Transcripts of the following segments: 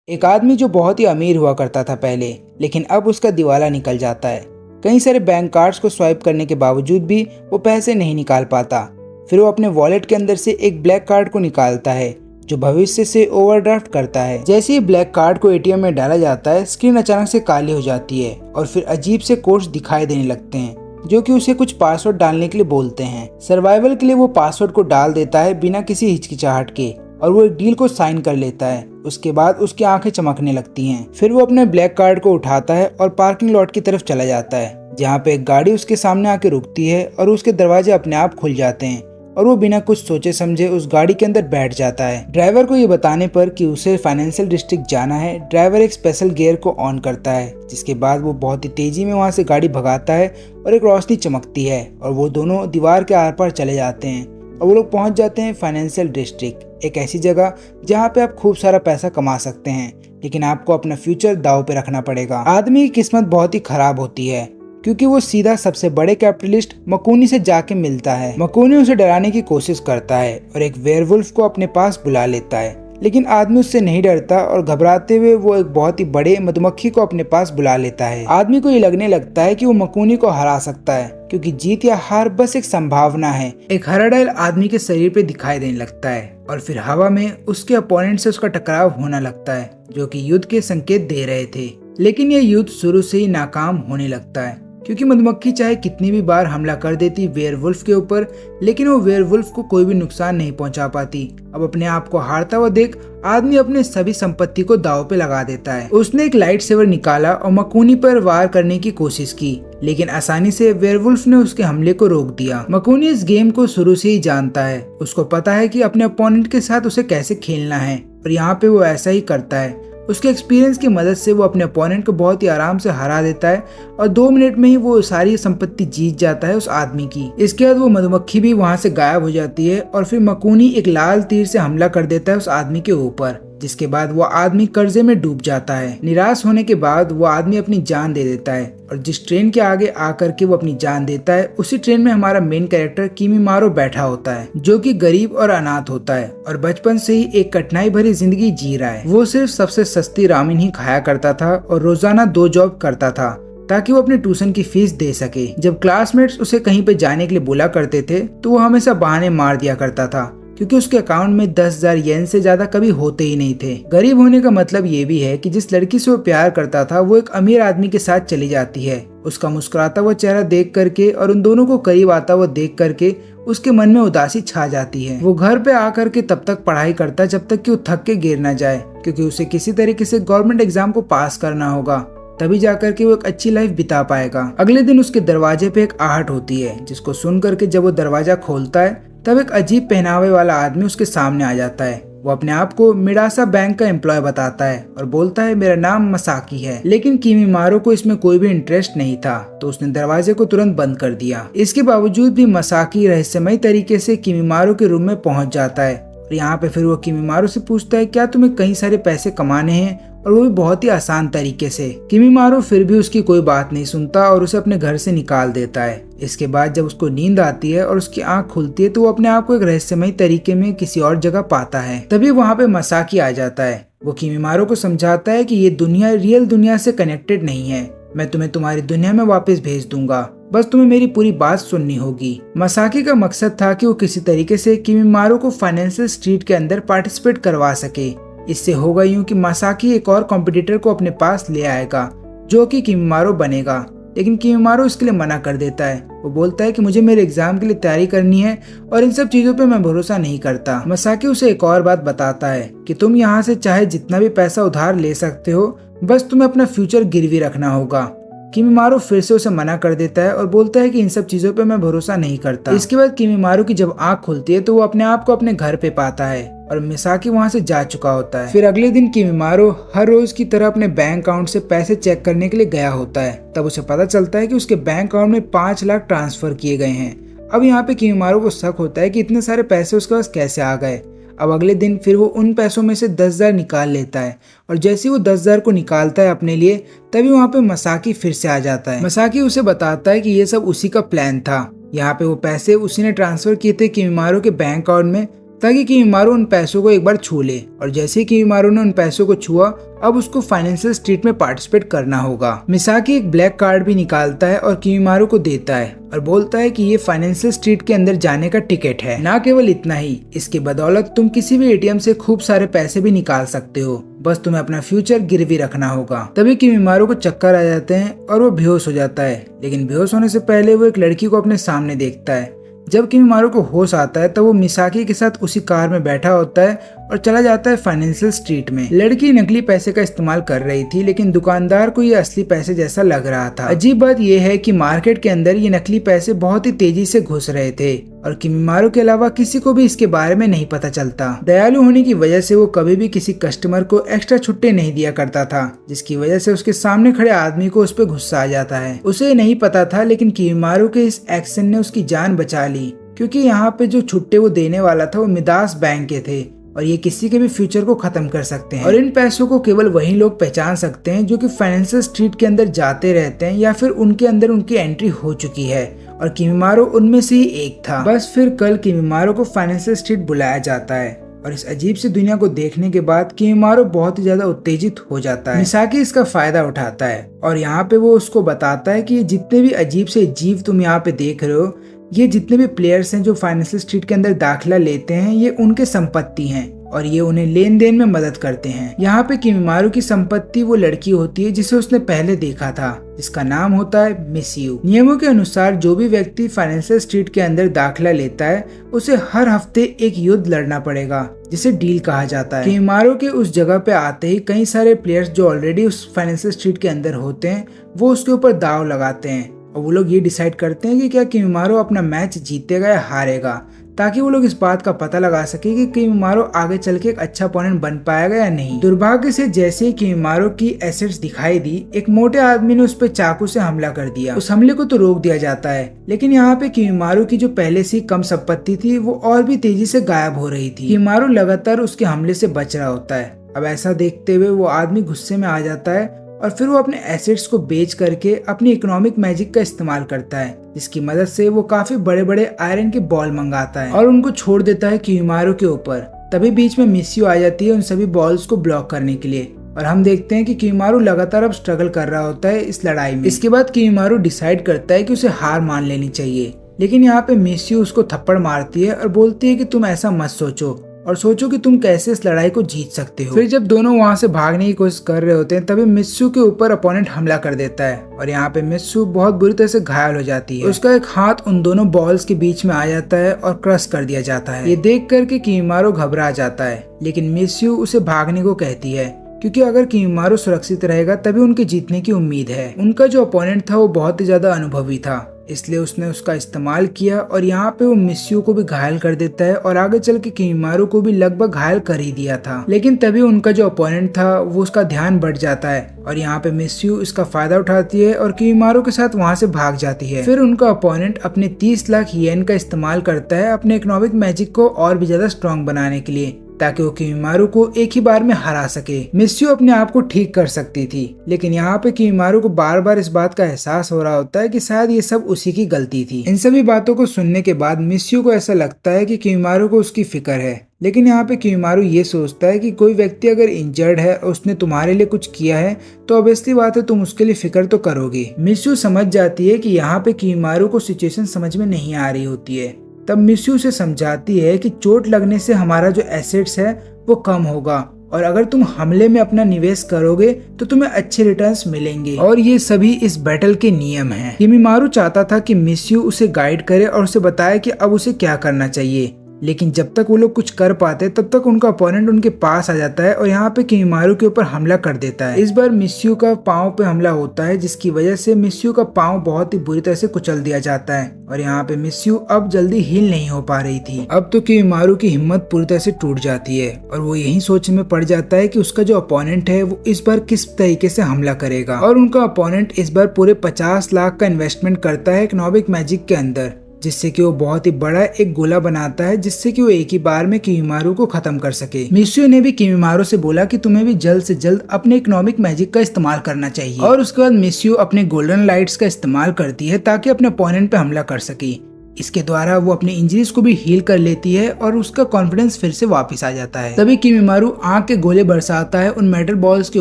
एक आदमी जो बहुत ही अमीर हुआ करता था पहले, लेकिन अब उसका दिवाला निकल जाता है। कई सारे बैंक कार्ड्स को स्वाइप करने के बावजूद भी वो पैसे नहीं निकाल पाता। फिर वो अपने वॉलेट के अंदर से एक ब्लैक कार्ड को निकालता है जो भविष्य से ओवरड्राफ्ट करता है। जैसे ही ब्लैक कार्ड को एटीएम में डाला जाता है, स्क्रीन अचानक से काली हो जाती है और फिर अजीब से कोड्स दिखाई देने लगते हैं जो कि उसे कुछ पासवर्ड डालने के लिए बोलते हैं। सर्वाइवल के लिए वो पासवर्ड को डाल देता है बिना किसी हिचकिचाहट के और वो एक डील को साइन कर लेता है। उसके बाद उसकी आंखें चमकने लगती हैं। फिर वो अपने ब्लैक कार्ड को उठाता है और पार्किंग लॉट की तरफ चला जाता है, जहाँ पे एक गाड़ी उसके सामने आके रुकती है और उसके दरवाजे अपने आप खुल जाते हैं और वो बिना कुछ सोचे समझे उस गाड़ी के अंदर बैठ जाता है। ड्राइवर को ये बताने पर कि उसे फाइनेंशियल डिस्ट्रिक्ट जाना है, ड्राइवर एक स्पेशल गियर को ऑन करता है, जिसके बाद वो बहुत ही तेजी में वहाँ से गाड़ी भगाता है और एक रोशनी चमकती है और वो दोनों दीवार के आर पार चले जाते हैं और वो लोग पहुंच जाते हैं फाइनेंशियल डिस्ट्रिक्ट, एक ऐसी जगह जहां पे आप खूब सारा पैसा कमा सकते हैं, लेकिन आपको अपना फ्यूचर दांव पे रखना पड़ेगा। आदमी की किस्मत बहुत ही खराब होती है क्योंकि वो सीधा सबसे बड़े कैपिटलिस्ट मकूनी से जाके मिलता है। मकूनी उसे डराने की कोशिश करता है और एक वेयरवुल्फ को अपने पास बुला लेता है, लेकिन आदमी उससे नहीं डरता और घबराते हुए वो एक बहुत ही बड़े मधुमक्खी को अपने पास बुला लेता है। आदमी को ये लगने लगता है कि वो मकूनी को हरा सकता है क्योंकि जीत या हार बस एक संभावना है। एक हरा डायल आदमी के शरीर पे दिखाई देने लगता है और फिर हवा में उसके अपोनेंट से उसका टकराव होने लगता है जो कि युद्ध के संकेत दे रहे थे। लेकिन ये युद्ध शुरू से ही नाकाम होने लगता है क्योंकि मधुमक्खी चाहे कितनी भी बार हमला कर देती वेयरवुल्फ के ऊपर, लेकिन वो वेयरवुल्फ को कोई भी नुकसान नहीं पहुंचा पाती। अब अपने आप को हारता हुआ देख आदमी अपने सभी संपत्ति को दांव पे लगा देता है। उसने एक लाइट सेवर निकाला और मकूनी पर वार करने की कोशिश की, लेकिन आसानी से वेयरवुल्फ ने उसके हमले को रोक दिया। मकूनी इस गेम को शुरू से ही जानता है, उसको पता है कि अपने अपोनेंट के साथ उसे कैसे खेलना है और यहाँ पे वो ऐसा ही करता है। उसके एक्सपीरियंस की मदद से वो अपने अपोनेंट को बहुत ही आराम से हरा देता है और 2 मिनट में ही वो सारी संपत्ति जीत जाता है उस आदमी की। इसके बाद वो मधुमक्खी भी वहाँ से गायब हो जाती है और फिर मकूनी एक लाल तीर से हमला कर देता है उस आदमी के ऊपर, जिसके बाद वो आदमी कर्जे में डूब जाता है। निराश होने के बाद वो आदमी अपनी जान दे देता है और जिस ट्रेन के आगे आकर के वो अपनी जान देता है, उसी ट्रेन में हमारा मेन कैरेक्टर किमीमारो बैठा होता है जो कि गरीब और अनाथ होता है और बचपन से ही एक कठिनाई भरी जिंदगी जी रहा है। वो सिर्फ सबसे सस्ती रामेन ही खाया करता था और रोजाना 2 जॉब करता था ताकि वो अपने ट्यूशन की फीस दे सके। जब क्लासमेट्स उसे कहीं पे जाने के लिए बोला करते थे तो वो हमेशा बहाने मार दिया करता था क्योंकि उसके अकाउंट में 10,000 येन से ज्यादा कभी होते ही नहीं थे। गरीब होने का मतलब ये भी है कि जिस लड़की से वो प्यार करता था वो एक अमीर आदमी के साथ चली जाती है। उसका मुस्कुराता हुआ चेहरा देख करके और उन दोनों को करीब आता हुआ देख करके उसके मन में उदासी छा जाती है। वो घर पे आकर के तब तक पढ़ाई करता है जब तक कि वो थक के गिर ना जाए, क्योंकि उसे किसी तरीके से गवर्नमेंट एग्जाम को पास करना होगा, तभी जाकर के वो एक अच्छी लाइफ बिता पाएगा। अगले दिन उसके दरवाजे पे एक आहट होती है, जिसको सुन करके जब वो दरवाजा खोलता है तब एक अजीब पहनावे वाला आदमी उसके सामने आ जाता है। वो अपने आप को मिडासा बैंक का एम्प्लॉय बताता है और बोलता है मेरा नाम मसाकी है। लेकिन किमीमारो को इसमें कोई भी इंटरेस्ट नहीं था, तो उसने दरवाजे को तुरंत बंद कर दिया। इसके बावजूद भी मसाकी रहस्यमय तरीके से किमीमारो के रूम में पहुंच जाता है और यहाँ पे फिर वो किमीमारो से पूछता है क्या तुम्हें कई सारे पैसे कमाने हैं, और वो भी बहुत ही आसान तरीके से। किमीमारो फिर भी उसकी कोई बात नहीं सुनता और उसे अपने घर से निकाल देता है। इसके बाद जब उसको नींद आती है और उसकी आंख खुलती है तो वो अपने आप को एक रहस्यमय तरीके में किसी और जगह पाता है। तभी वहाँ पे मसाकी आ जाता है। वो किमीमारो को समझाता है कि ये दुनिया रियल दुनिया से कनेक्टेड नहीं है, मैं तुम्हें तुम्हारी दुनिया में वापस भेज दूंगा, बस तुम्हें मेरी पूरी बात सुननी होगी। मसाकी का मकसद था कि वो किसी तरीके से किमीमारो को फाइनेंशियल स्ट्रीट के अंदर पार्टिसिपेट करवा सके। इससे होगा यूं कि मसाकी एक और कॉम्पिटिटर को अपने पास ले आएगा जो कि किमीमारो बनेगा, लेकिन किमीमारो इसके लिए मना कर देता है। वो बोलता है कि मुझे मेरे एग्जाम के लिए तैयारी करनी है और इन सब चीजों पे मैं भरोसा नहीं करता। मसाकी उसे एक और बात बताता है कि तुम यहाँ से चाहे जितना भी पैसा उधार ले सकते हो, बस तुम्हें अपना फ्यूचर गिरवी रखना होगा। किमीमारो फिर से उसे मना कर देता है और बोलता है कि इन सब चीजों पे मैं भरोसा नहीं करता। इसके बाद किमीमारो की जब आंख खुलती है तो वो अपने आप को अपने घर पे पाता है और मिसाकी वहाँ से जा चुका होता है। फिर अगले दिन किमीमारो हर रोज की तरह अपने बैंक अकाउंट से पैसे चेक करने के लिए गया होता है। तब उसे पता चलता है कि उसके बैंक अकाउंट में 5 लाख ट्रांसफर किए गए हैं। अब यहाँ पे किमीमारो को शक होता है कि इतने सारे पैसे उसके पास कैसे आ गए। अब अगले दिन फिर वो उन पैसों में से 10,000 निकाल लेता है और जैसे ही वो 10,000 को निकालता है अपने लिए, तभी वहाँ पे मसाकी फिर से आ जाता है। मसाकी उसे बताता है कि ये सब उसी का प्लान था। यहाँ पे वो पैसे उसी ने ट्रांसफर किए थे किमीमारो के बैंक अकाउंट में ताकि किमिमारू उन पैसों को एक बार छू ले। और जैसे ही किमिमारू ने उन पैसों को छुआ, अब उसको फाइनेंशियल स्ट्रीट में पार्टिसिपेट करना होगा। मिसाकी एक ब्लैक कार्ड भी निकालता है और किमिमारू को देता है और बोलता है कि ये फाइनेंशियल स्ट्रीट के अंदर जाने का टिकट है। ना केवल इतना ही, इसके बदौलत तुम किसी भी एटीएम से खूब सारे पैसे भी निकाल सकते हो, बस तुम्हें अपना फ्यूचर गिरवी रखना होगा। तभी किमिमारू को चक्कर आ जाते हैं और वो बेहोश हो जाता है। लेकिन बेहोश होने से पहले वो एक लड़की को अपने सामने देखता है। जब किमिमारू को होश आता है तब वो मिसाकी के साथ उसी कार में बैठा होता है और चला जाता है फाइनेंशियल स्ट्रीट में। लड़की नकली पैसे का इस्तेमाल कर रही थी, लेकिन दुकानदार को ये असली पैसे जैसा लग रहा था। अजीब बात ये है कि मार्केट के अंदर ये नकली पैसे बहुत ही तेजी से घुस रहे थे और किमिमारू के अलावा किसी को भी इसके बारे में नहीं पता चलता। दयालु होने की वजह से वो कभी भी किसी कस्टमर को एक्स्ट्रा छुट्टे नहीं दिया करता था, जिसकी वजह से उसके सामने खड़े आदमी को उस पर गुस्सा आ जाता है। उसे नहीं पता था, लेकिन किमिमारू के इस एक्शन ने उसकी जान बचा ली, क्योंकि यहाँ पे जो छुट्टे वो देने वाला था वो मिदास बैंक के थे और ये किसी के भी फ्यूचर को खत्म कर सकते हैं। और इन पैसों को केवल वही लोग पहचान सकते हैं जो कि फाइनेंशियल स्ट्रीट के अंदर जाते रहते हैं या फिर उनके अंदर उनकी एंट्री हो चुकी है, और किमिमारू उनमें से ही एक था। बस फिर कल किमिमारू को फाइनेंशियल स्ट्रीट बुलाया जाता है और इस अजीब सी दुनिया को देखने के बाद किमिमारू बहुत ही ज्यादा उत्तेजित हो जाता है। मिसाकी इसका फायदा उठाता है और यहाँ पे वो उसको बताता है कि ये जितने भी अजीब से जीव तुम यहाँ पे देख रहे हो, ये जितने भी प्लेयर्स हैं जो फाइनेंशियल स्ट्रीट के अंदर दाखिला लेते हैं, ये उनके संपत्ति हैं और ये उन्हें लेन देन में मदद करते हैं। यहाँ पे किमिमारू की संपत्ति वो लड़की होती है जिसे उसने पहले देखा था, जिसका नाम होता है मिस यू। नियमों के अनुसार जो भी व्यक्ति फाइनेंशियल स्ट्रीट के अंदर दाखिला लेता है उसे हर हफ्ते एक युद्ध लड़ना पड़ेगा, जिसे डील कहा जाता है। किमिमारू के उस जगह पे आते ही कई सारे प्लेयर्स जो ऑलरेडी उस फाइनेंशियल स्ट्रीट के अंदर होते हैं वो उसके ऊपर दाव लगाते हैं और वो लोग ये डिसाइड करते हैं कि क्या किमिमारू अपना मैच जीतेगा या हारेगा, ताकि वो लोग इस बात का पता लगा सके कि किमिमारू आगे चल के एक अच्छा अपोनेंट बन पाएगा या नहीं। दुर्भाग्य से जैसे ही किमिमारू की एसेट्स दिखाई दी, एक मोटे आदमी ने उस पर चाकू से हमला कर दिया। उस हमले को तो रोक दिया जाता है, लेकिन यहाँ पे किमिमारू की जो पहले से कम संपत्ति थी वो और भी तेजी से गायब हो रही थी। किमिमारू लगातार उसके हमले से बच रहा होता है। अब ऐसा देखते हुए वो आदमी गुस्से में आ जाता है और फिर वो अपने एसेट्स को बेच करके अपनी इकोनॉमिक मैजिक का इस्तेमाल करता है, जिसकी मदद से वो काफी बड़े बड़े आयरन के बॉल मंगाता है और उनको छोड़ देता है किमिमारू के ऊपर। तभी बीच में मिस यू आ जाती है उन सभी बॉल्स को ब्लॉक करने के लिए और हम देखते हैं कि किमिमारू लगातार अब स्ट्रगल कर रहा होता है इस लड़ाई में। इसके बाद किमिमारू डिसाइड करता है कि उसे हार मान लेनी चाहिए, लेकिन यहाँ पे मिस यू उसको थप्पड़ मारती है और बोलती है कि तुम ऐसा मत सोचो और सोचो कि तुम कैसे इस लड़ाई को जीत सकते हो। फिर जब दोनों वहां से भागने की कोशिश कर रहे होते हैं तभी मित्सू के ऊपर अपोनेंट हमला कर देता है और यहाँ पे मित्सू बहुत बुरी तरह से घायल हो जाती है। उसका एक हाथ उन दोनों बॉल्स के बीच में आ जाता है और क्रश कर दिया जाता है। ये देख करके किमिमारू घबरा जाता है, लेकिन मित्सू उसे भागने को कहती है, क्योंकि अगर किमिमारू सुरक्षित रहेगा तभी उनके जीतने की उम्मीद है। उनका जो अपोनेंट था वो बहुत ही ज्यादा अनुभवी था, इसलिए उसने उसका इस्तेमाल किया और यहाँ पे वो मिस यू को भी घायल कर देता है और आगे चल के किमिमारू को भी लगभग घायल कर ही दिया था। लेकिन तभी उनका जो अपोनेंट था वो उसका ध्यान बढ़ जाता है और यहाँ पे मिस यू इसका फायदा उठाती है और किमिमारू के साथ वहाँ से भाग जाती है। फिर उनका अपोनेंट अपने 30 लाख येन का इस्तेमाल करता है अपने इकोनॉमिक मैजिक को और भी ज्यादा स्ट्रॉन्ग बनाने के लिए, ताकि वो किमिमारू को एक ही बार में हरा सके। मिस यू अपने आप को ठीक कर सकती थी, लेकिन यहाँ पे किमिमारू को बार बार इस बात का एहसास हो रहा होता है कि शायद ये सब उसी की गलती थी। इन सभी बातों को सुनने के बाद मिस यू को ऐसा लगता है कि किमिमारू को उसकी फिक्र है, लेकिन यहाँ पे किमिमारू ये सोचता है कि कोई व्यक्ति अगर इंजर्ड है और उसने तुम्हारे लिए कुछ किया है तो ऑब्वियसली बात है तुम उसके लिए फिक्र तो करोगे। मिस यू समझ जाती है कि यहाँ पे किमिमारू को सिचुएशन समझ में नहीं आ रही होती है। तब मिस यू से समझाती है कि चोट लगने से हमारा जो एसेट्स है वो कम होगा और अगर तुम हमले में अपना निवेश करोगे तो तुम्हें अच्छे रिटर्न्स मिलेंगे और ये सभी इस बैटल के नियम हैं। किमिमारू चाहता था कि मिस यू उसे गाइड करे और उसे बताए कि अब उसे क्या करना चाहिए, लेकिन जब तक वो लोग कुछ कर पाते तब तक उनका अपोनेंट उनके पास आ जाता है और यहाँ पे किमिमारू के ऊपर हमला कर देता है। इस बार मिस यू का पाँव पे हमला होता है, जिसकी वजह से मिस यू का पाँव बहुत ही बुरी तरह से कुचल दिया जाता है और यहाँ पे मिस यू अब जल्दी हील नहीं हो पा रही थी। अब तो किमिमारू की हिम्मत पूरी तरह से टूट जाती है और वो यही सोच में पड़ जाता है कि उसका जो अपोनेंट है वो इस बार किस तरीके से हमला करेगा। और उनका अपोनेंट इस बार पूरे 50 लाख का इन्वेस्टमेंट करता है इकोनॉमिक मैजिक के अंदर, जिससे कि वो बहुत ही बड़ा एक गोला बनाता है, जिससे कि वो एक ही बार में किमिमारू को खत्म कर सके। मिस यू ने भी किमिमारू से बोला कि तुम्हें भी जल्द से जल्द अपने इकोनॉमिक मैजिक का इस्तेमाल करना चाहिए और उसके बाद मिस यू अपने गोल्डन लाइट्स का इस्तेमाल करती है ताकि अपने अपोनेंट पे हमला कर सके। इसके द्वारा वो अपनी इंजरीज को भी हील कर लेती है और उसका कॉन्फिडेंस फिर से वापस आ जाता है। तभी किमीमारू आग के गोले बरसाता है उन मेटल बॉल्स के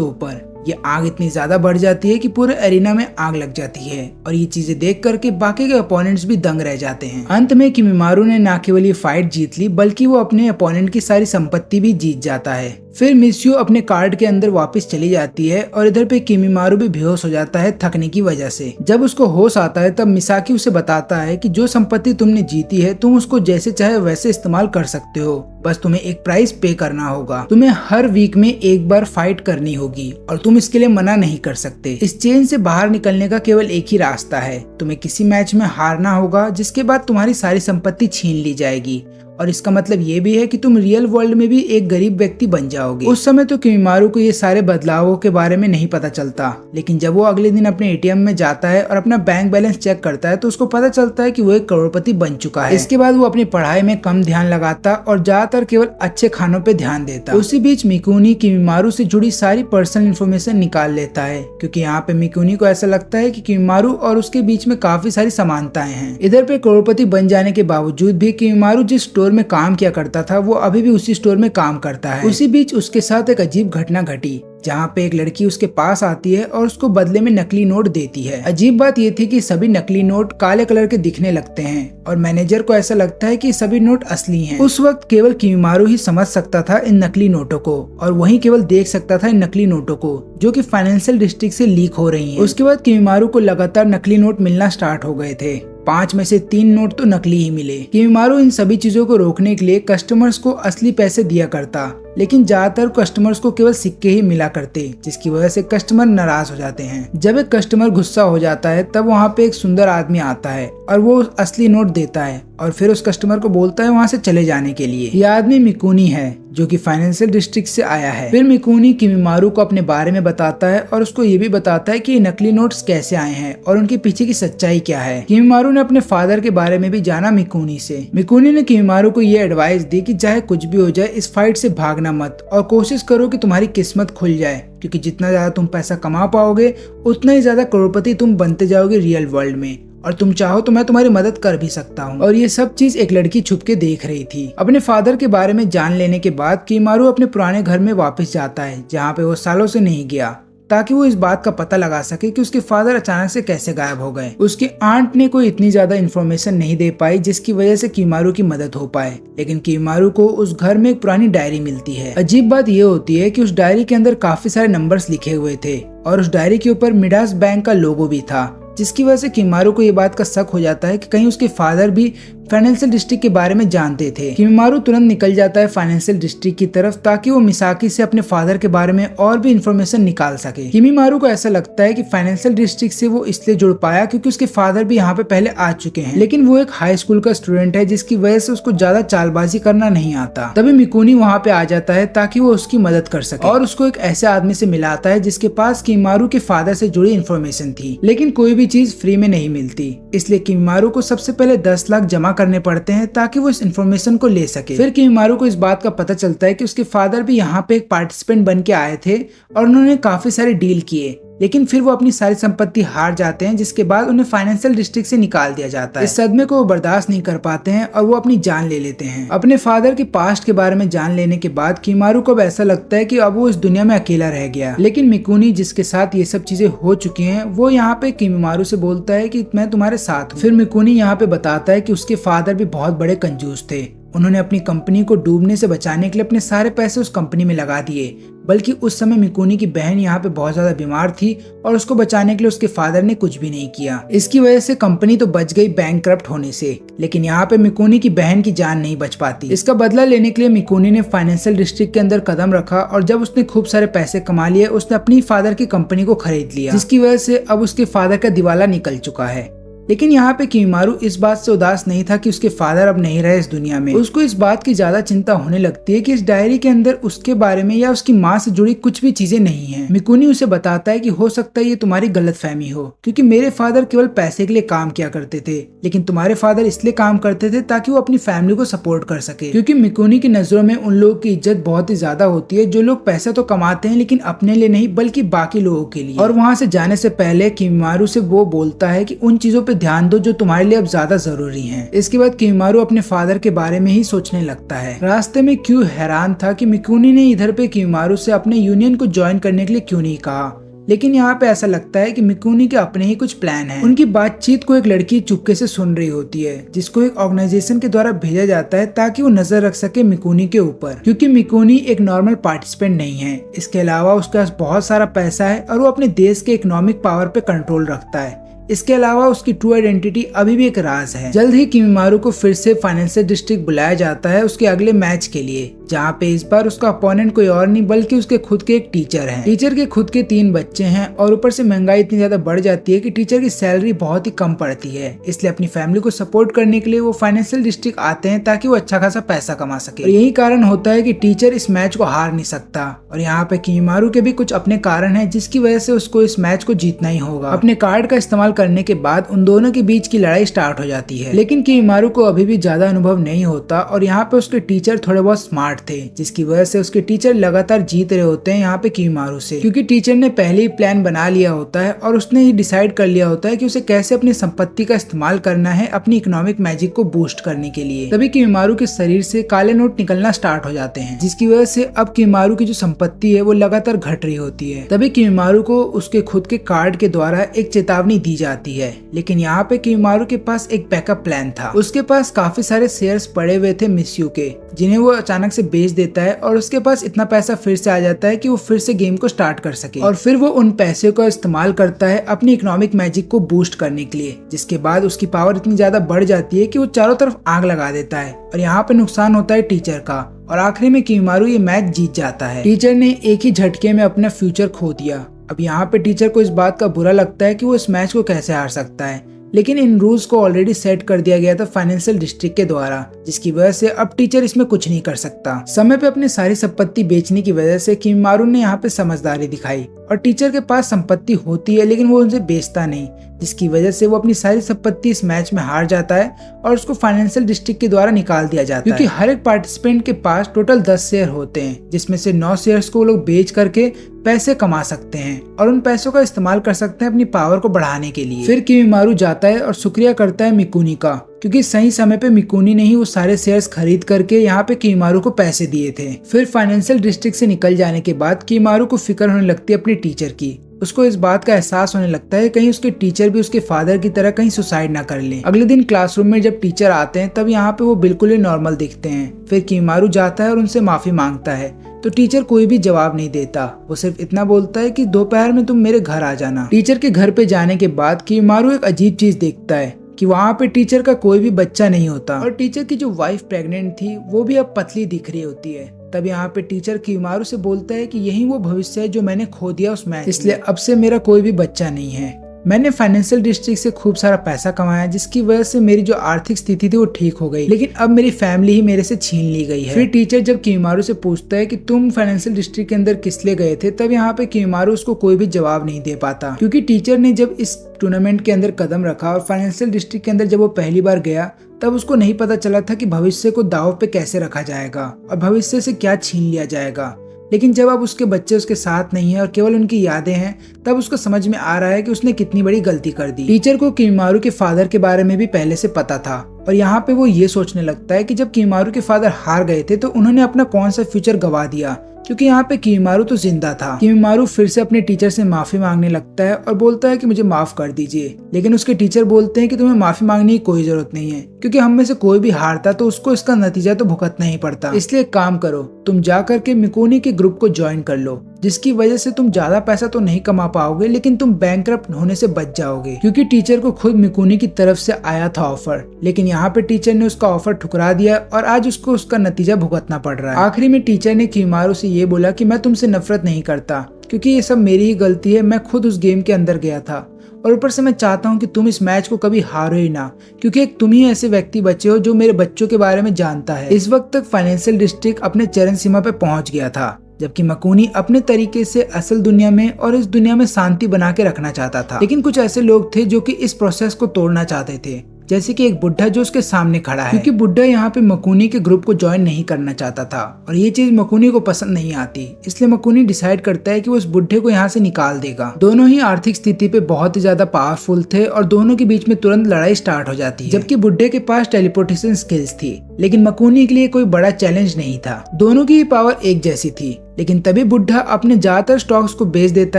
ऊपर। ये आग इतनी ज्यादा बढ़ जाती है कि पूरे एरिना में आग लग जाती है और ये चीजें देख करके बाकी के अपोनेंट्स भी दंग रह जाते हैं। अंत में किमीमारू ने ना केवल ये फाइट जीत ली बल्कि वो अपने अपोनेंट की सारी संपत्ति भी जीत जाता है। फिर मिस्यू अपने कार्ड के अंदर वापस चली जाती है और इधर पे किमीमारू भी बेहोश हो जाता है थकने की वजह से। जब उसको होश आता है तब मिसाकी उसे बताता है कि जो संपत्ति तुमने जीती है तुम उसको जैसे चाहे वैसे इस्तेमाल कर सकते हो, बस तुम्हें एक प्राइस पे करना होगा। तुम्हें हर वीक में एक बार फाइट करनी होगी और तुम इसके लिए मना नहीं कर सकते। इस चेन से बाहर निकलने का केवल एक ही रास्ता है, तुम्हें किसी मैच में हारना होगा जिसके बाद तुम्हारी सारी संपत्ति छीन ली जाएगी और इसका मतलब ये भी है कि तुम रियल वर्ल्ड में भी एक गरीब व्यक्ति बन जाओगे। उस समय तो किमीमारू को ये सारे बदलावों के बारे में नहीं पता चलता, लेकिन जब वो अगले दिन अपने एटीएम में जाता है और अपना बैंक बैलेंस चेक करता है तो उसको पता चलता है कि वो एक करोड़पति बन चुका है। इसके बाद वो अपनी पढ़ाई में कम ध्यान लगाता और ज्यादातर केवल अच्छे खानों पे ध्यान देता। उसी बीच मिकुनी किमीमारू से जुड़ी सारी पर्सनल इन्फॉर्मेशन निकाल लेता है, क्योंकि यहाँ पे मिकुनी को ऐसा लगता है कि किमीमारू और उसके बीच में काफी सारी समानताएं हैं। इधर पे करोड़पति बन जाने के बावजूद भी किमीमारू जिस स्टोर में काम किया करता था वो अभी भी उसी स्टोर में काम करता है। उसी बीच उसके साथ एक अजीब घटना घटी जहाँ पे एक लड़की उसके पास आती है और उसको बदले में नकली नोट देती है। अजीब बात ये थी कि सभी नकली नोट काले कलर के दिखने लगते हैं और मैनेजर को ऐसा लगता है कि सभी नोट असली हैं। उस वक्त केवल किमीमारू ही समझ सकता था इन नकली नोटों को और वही केवल देख सकता था इन नकली नोटों को जो कि फाइनेंशियल डिस्ट्रिक्ट से लीक हो रही हैं। उसके बाद किमीमारू को लगातार नकली नोट मिलना स्टार्ट हो गए थे। 5 में से 3 नोट तो नकली ही मिले। किमीमारू इन सभी चीजों को रोकने के लिए कस्टमर्स को असली पैसे दिया करता, लेकिन ज्यादातर कस्टमर्स को केवल सिक्के ही मिला करते, जिसकी वजह से कस्टमर नाराज हो जाते हैं। जब एक कस्टमर गुस्सा हो जाता है तब वहाँ पे एक सुंदर आदमी आता है और वो असली नोट देता है और फिर उस कस्टमर को बोलता है वहाँ से चले जाने के लिए। ये आदमी मिकुनी है जो कि फाइनेंशियल डिस्ट्रिक्ट से आया है। फिर मिकुनी किमीमारू को अपने बारे में बताता है और उसको ये भी बताता है कि ये नकली नोट्स कैसे आए हैं और उनके पीछे की सच्चाई क्या है। किमीमारू ने अपने फादर के बारे में भी जाना मिकुनी से। मिकुनी ने किमीमारू को ये एडवाइस दी कि चाहे कुछ भी हो जाए इस फाइट से भागना मत और कोशिश करो कि तुम्हारी किस्मत खुल जाए, क्योंकि जितना ज्यादा तुम पैसा कमा पाओगे उतना ही ज्यादा करोड़पति तुम बनते जाओगे रियल वर्ल्ड में, और तुम चाहो तो मैं तुम्हारी मदद कर भी सकता हूँ। और ये सब चीज एक लड़की छुप के देख रही थी। अपने फादर के बारे में जान लेने के बाद किमीमारू अपने पुराने घर में वापस जाता है जहाँ पे वो सालों से नहीं गया, ताकि वो इस बात का पता लगा सके कि उसके फादर अचानक से कैसे गायब हो गए। उसके आंट ने कोई इतनी ज्यादा इन्फॉर्मेशन नहीं दे पाई जिसकी वजह से किमीमारू की मदद हो पाए, लेकिन किमीमारू को उस घर में एक पुरानी डायरी मिलती है। अजीब बात ये होती है कि उस डायरी के अंदर काफी सारे नंबर्स लिखे हुए थे और उस डायरी के ऊपर मिडास बैंक का लोगो भी था, जिसकी वजह से किमीमारू को ये बात का शक हो जाता है कि कहीं उसके फादर भी फाइनेंशियल डिस्ट्रिक्ट के बारे में जानते थे। किमीमारू तुरंत निकल जाता है फाइनेंशियल डिस्ट्रिक्ट की तरफ ताकि वो मिसाकी से अपने फादर के बारे में और भी इन्फॉर्मेशन निकाल सके। किमीमारू को ऐसा लगता है कि फाइनेंशियल डिस्ट्रिक्ट से वो इसलिए जुड़ पाया क्योंकि उसके फादर भी यहाँ पे पहले आ चुके हैं, लेकिन वो एक हाई स्कूल का स्टूडेंट है जिसकी वजह से उसको ज्यादा चालबाजी करना नहीं आता। तभी मिकुनी वहाँ पे आ जाता है ताकि वो उसकी मदद कर सके और उसको एक ऐसे आदमी से मिलाता है जिसके पास किमीमारू के फादर से जुड़ी इन्फॉर्मेशन थी, लेकिन कोई भी चीज फ्री में नहीं मिलती। इसलिए किमीमारू को सबसे पहले 10 लाख जमा करने पड़ते हैं ताकि वो इस इन्फॉर्मेशन को ले सके। फिर किमीमारू को इस बात का पता चलता है कि उसके फादर भी यहाँ पे एक पार्टिसिपेंट बन के आए थे और उन्होंने काफी सारे डील किए, लेकिन फिर वो अपनी सारी संपत्ति हार जाते हैं, जिसके बाद उन्हें फाइनेंशियल डिस्ट्रिक्ट से निकाल दिया जाता है। इस सदमे को वो बर्दाश्त नहीं कर पाते हैं और वो अपनी जान ले लेते हैं। अपने फादर के पास्ट के बारे में जान लेने के बाद किमीमारू को अब ऐसा लगता है कि अब वो इस दुनिया में अकेला रह गया, लेकिन मिकुनी जिसके साथ ये सब चीजें हो चुकी हैं वो यहाँ पे किमीमारू से बोलता है कि मैं तुम्हारे साथ हूँ। फिर मिकुनी यहाँ पे बताता है कि उसके फादर भी बहुत बड़े कंजूस थे। उन्होंने अपनी कंपनी को डूबने से बचाने के लिए अपने सारे पैसे उस कंपनी में लगा दिए, बल्कि उस समय मिकुनी की बहन यहाँ पे बहुत ज्यादा बीमार थी और उसको बचाने के लिए उसके फादर ने कुछ भी नहीं किया। इसकी वजह से कंपनी तो बच गई बैंकक्रप्ट होने से, लेकिन यहाँ पे मिकुनी की बहन की जान नहीं बच पाती। इसका बदला लेने के लिए मिकुनी ने फाइनेंशियल डिस्ट्रिक्ट के अंदर कदम रखा और जब उसने खूब सारे पैसे कमा लिए उसने अपनी फादर की कंपनी को खरीद लिया, जिसकी वजह से अब उसके फादर का दिवाला निकल चुका है। लेकिन यहाँ पे किमीमारू इस बात से उदास नहीं था कि उसके फादर अब नहीं रहे इस दुनिया में। उसको इस बात की ज्यादा चिंता होने लगती है कि इस डायरी के अंदर उसके बारे में या उसकी माँ से जुड़ी कुछ भी चीजें नहीं है। मिकुनी उसे बताता है कि हो सकता है ये तुम्हारी गलतफहमी हो, क्योंकि मेरे फादर केवल पैसे के लिए काम किया करते थे, लेकिन तुम्हारे फादर इसलिए काम करते थे ताकि वो अपनी फैमिली को सपोर्ट कर सके। क्योंकि मिकुनी की नजरों में उन लोगों की इज्जत बहुत ही ज्यादा होती है जो लोग पैसा तो कमाते हैं लेकिन अपने लिए नहीं बल्कि बाकी लोगों के लिए। और वहाँ से जाने से पहले किमीमारू से वो बोलता है कि उन चीजों पे ध्यान दो जो तुम्हारे लिए अब ज्यादा जरूरी है। इसके बाद किमिमारू अपने फादर के बारे में ही सोचने लगता है। रास्ते में क्यू हैरान था कि मिकुनी ने इधर पे किमिमारू से अपने यूनियन को ज्वाइन करने के लिए क्यों नहीं कहा, लेकिन यहाँ पे ऐसा लगता है कि मिकुनी के अपने ही कुछ प्लान हैं। उनकी बातचीत को एक लड़की चुपके से सुन रही होती है, जिसको एक ऑर्गेनाइजेशन के द्वारा भेजा जाता है ताकि वो नजर रख सके मिकुनी के ऊपर, क्योंकि मिकुनी एक नॉर्मल पार्टिसिपेंट नहीं है। इसके अलावा उसके पास बहुत सारा पैसा है और वो अपने देश के इकोनॉमिक पावर पे कंट्रोल रखता है। इसके अलावा उसकी ट्रू आइडेंटिटी अभी भी एक राज है। जल्द ही किमिमारू को फिर से फाइनेंशियल डिस्ट्रिक्ट बुलाया जाता है उसके अगले मैच के लिए, जहाँ पे इस बार उसका अपोनेंट कोई और नहीं बल्कि उसके खुद के एक टीचर हैं। टीचर के खुद के 3 बच्चे हैं और ऊपर से महंगाई इतनी ज्यादा बढ़ जाती है कि टीचर की सैलरी बहुत ही कम पड़ती है। इसलिए अपनी फैमिली को सपोर्ट करने के लिए वो फाइनेंशियल डिस्ट्रिक्ट आते हैं ताकि वो अच्छा खासा पैसा कमा सके। और यही कारण होता है कि टीचर इस मैच को हार नहीं सकता। और यहाँ पे किमिमारू के भी कुछ अपने कारण है जिसकी वजह से उसको इस मैच को जीतना ही होगा। अपने कार्ड का इस्तेमाल करने के बाद उन दोनों के बीच की लड़ाई स्टार्ट हो जाती है, लेकिन किमिमारू को अभी भी ज्यादा अनुभव नहीं होता और यहाँ पे उसके टीचर थोड़े बहुत स्मार्ट थे, जिसकी वजह से उसके टीचर लगातार जीत रहे होते हैं यहाँ पे किमिमारू से, क्योंकि टीचर ने पहले ही प्लान बना लिया होता है और उसने ही डिसाइड कर लिया होता है कि उसे कैसे अपनी संपत्ति का इस्तेमाल करना है अपनी इकोनॉमिक मैजिक को बूस्ट करने के लिए। तभी किमिमारू के शरीर से काले नोट निकलना स्टार्ट हो जाते हैं, जिसकी वजह से अब किमिमारू की जो संपत्ति है वो लगातार घट रही होती है। तभी किमिमारू को उसके खुद के कार्ड के द्वारा एक चेतावनी दी जाती है, लेकिन यहाँ पे किमिमारू के पास एक बैकअप प्लान था। उसके पास काफी सारे शेयर्स पड़े हुए थे मिस्यू के, जिन्हें वो अचानक से बेच देता है और उसके पास इतना पैसा फिर से आ जाता है कि वो फिर से गेम को स्टार्ट कर सके। और फिर वो उन पैसे का इस्तेमाल करता है अपनी इकोनॉमिक मैजिक को बूस्ट करने के लिए, जिसके बाद उसकी पावर इतनी ज्यादा बढ़ जाती है कि वो चारों तरफ आग लगा देता है और यहाँ पे नुकसान होता है टीचर का और आखिरी में किमिमारू ये मैच जीत जाता है। टीचर ने एक ही झटके में अपना फ्यूचर खो दिया। अब यहाँ पे टीचर को इस बात का बुरा लगता है कि वो इस मैच को कैसे हार सकता है, लेकिन इन रूल्स को ऑलरेडी सेट कर दिया गया था फाइनेंशियल डिस्ट्रिक्ट के द्वारा, जिसकी वजह से अब टीचर इसमें कुछ नहीं कर सकता। समय पे अपनी सारी संपत्ति बेचने की वजह से किमिमारू ने यहाँ पे समझदारी दिखाई और टीचर के पास संपत्ति होती है लेकिन वो उनसे बेचता नहीं, जिसकी वजह से वो अपनी सारी संपत्ति इस मैच में हार जाता है और उसको फाइनेंशियल डिस्ट्रिक्ट के द्वारा निकाल दिया जाता है, क्योंकि हर एक पार्टिसिपेंट के पास टोटल 10 शेयर होते हैं, जिसमें से 9 शेयर्स को वो लोग बेच करके पैसे कमा सकते हैं और उन पैसों का इस्तेमाल कर सकते हैं अपनी पावर को बढ़ाने के लिए। फिर किमिमारू जाता है और शुक्रिया करता है मिकुनी का, क्योंकि सही समय पे मिकुनी ने ही वो सारे शेयर्स खरीद करके यहाँ पे किमिमारू को पैसे दिए थे। फिर फाइनेंशियल डिस्ट्रिक्ट से निकल जाने के बाद किमिमारू को फिक्र होने लगती है अपने टीचर की। उसको इस बात का एहसास होने लगता है कहीं उसके टीचर भी उसके फादर की तरह कहीं सुसाइड ना कर लें। अगले दिन क्लासरूम में जब टीचर आते हैं तब यहाँ पे वो बिल्कुल ही नॉर्मल दिखते हैं। फिर किमिमारू जाता है और उनसे माफी मांगता है, तो टीचर कोई भी जवाब नहीं देता। वो सिर्फ इतना बोलता है कि दोपहर में तुम मेरे घर आ जाना। टीचर के घर पे जाने के बाद किमिमारू एक अजीब चीज देखता है कि वहाँ पे टीचर का कोई भी बच्चा नहीं होता और टीचर की जो वाइफ प्रेग्नेंट थी वो भी अब पतली दिख रही होती है। तब यहाँ पे टीचर किमिमारू से बोलता है कि यही वो भविष्य है जो मैंने खो दिया उस मैच, इसलिए अब से मेरा कोई भी बच्चा नहीं है। मैंने फाइनेंशियल डिस्ट्रिक्ट से खूब सारा पैसा कमाया, जिसकी वजह से मेरी जो आर्थिक स्थिति थी वो ठीक हो गई, लेकिन अब मेरी फैमिली ही मेरे से छीन ली गई है। फिर टीचर जब किमिमारू से पूछता है कि तुम फाइनेंशियल डिस्ट्रिक्ट के अंदर किस लिए गए थे, तब यहाँ पे किमिमारू उसको कोई भी जवाब नहीं दे पाता, क्योंकि टीचर ने जब इस टूर्नामेंट के अंदर कदम रखा और फाइनेंशियल डिस्ट्रिक्ट के अंदर जब वो पहली बार गया तब उसको नहीं पता चला था कि भविष्य को दांव पे कैसे रखा जाएगा और भविष्य से क्या छीन लिया जाएगा। लेकिन जब अब उसके बच्चे उसके साथ नहीं है और केवल उनकी यादें हैं, तब उसको समझ में आ रहा है कि उसने कितनी बड़ी गलती कर दी। टीचर को किमिमारू के फादर के बारे में भी पहले से पता था और यहाँ पे वो ये सोचने लगता है कि जब किमिमारू के फादर हार गए थे तो उन्होंने अपना कौन सा फ्यूचर गवा दिया, क्योंकि यहाँ पे किमिमारू तो जिंदा था। किमिमारू फिर से अपने टीचर से माफी मांगने लगता है और बोलता है कि मुझे माफ कर दीजिए, लेकिन उसके टीचर बोलते हैं कि तुम्हें माफी मांगने की कोई जरूरत नहीं है, क्योंकि हम में से कोई भी हारता तो उसको इसका नतीजा तो भुगतना ही पड़ता। इसलिए एक काम करो, तुम जा करके मिकुनी के ग्रुप को ज्वाइन कर लो, जिसकी वजह से तुम ज्यादा पैसा तो नहीं कमा पाओगे लेकिन तुम बैंकरप्ट होने से बच जाओगे। क्योंकि टीचर को खुद मिकुनी की तरफ से आया था ऑफर, लेकिन यहाँ पे टीचर ने उसका ऑफर ठुकरा दिया और आज उसको उसका नतीजा भुगतना पड़ रहा है। आखिरी में टीचर ने किमिमारू से ये बोला कि मैं तुमसे नफरत नहीं करता, क्योंकि ये सब मेरी ही गलती है, मैं खुद उस गेम के अंदर गया था और ऊपर से मैं चाहता हूँ कि तुम इस मैच को कभी हारो ही ना, क्योंकि एक तुम ही ऐसे व्यक्ति बचे हो जो मेरे बच्चों के बारे में जानता है। इस वक्त तक फाइनेंशियल डिस्ट्रिक्ट अपने चरम सीमा पे पहुंच गया था, जबकि मिकुनी अपने तरीके से असल दुनिया में और इस दुनिया में शांति बना के रखना चाहता था, लेकिन कुछ ऐसे लोग थे जो कि इस प्रोसेस को तोड़ना चाहते थे। जैसे कि एक बुढ़ा जो उसके सामने खड़ा है, क्योंकि बुढ़ा यहाँ पे मकुनी के ग्रुप को ज्वाइन नहीं करना चाहता था और ये चीज मकुनी को पसंद नहीं आती। इसलिए मकुनी डिसाइड करता है कि वो उस बुढ़े को यहाँ से निकाल देगा। दोनों ही आर्थिक स्थिति पे बहुत ही ज्यादा पावरफुल थे और दोनों के बीच में तुरंत लड़ाई स्टार्ट हो जाती है। जबकि बुढ़े के पास टेलीपोर्टेशन स्किल्स थी, लेकिन मकुनी के लिए कोई बड़ा चैलेंज नहीं था। दोनों की पावर एक जैसी थी। लेकिन तभी बुढ़ा अपने ज्यादातर स्टॉक्स को बेच देता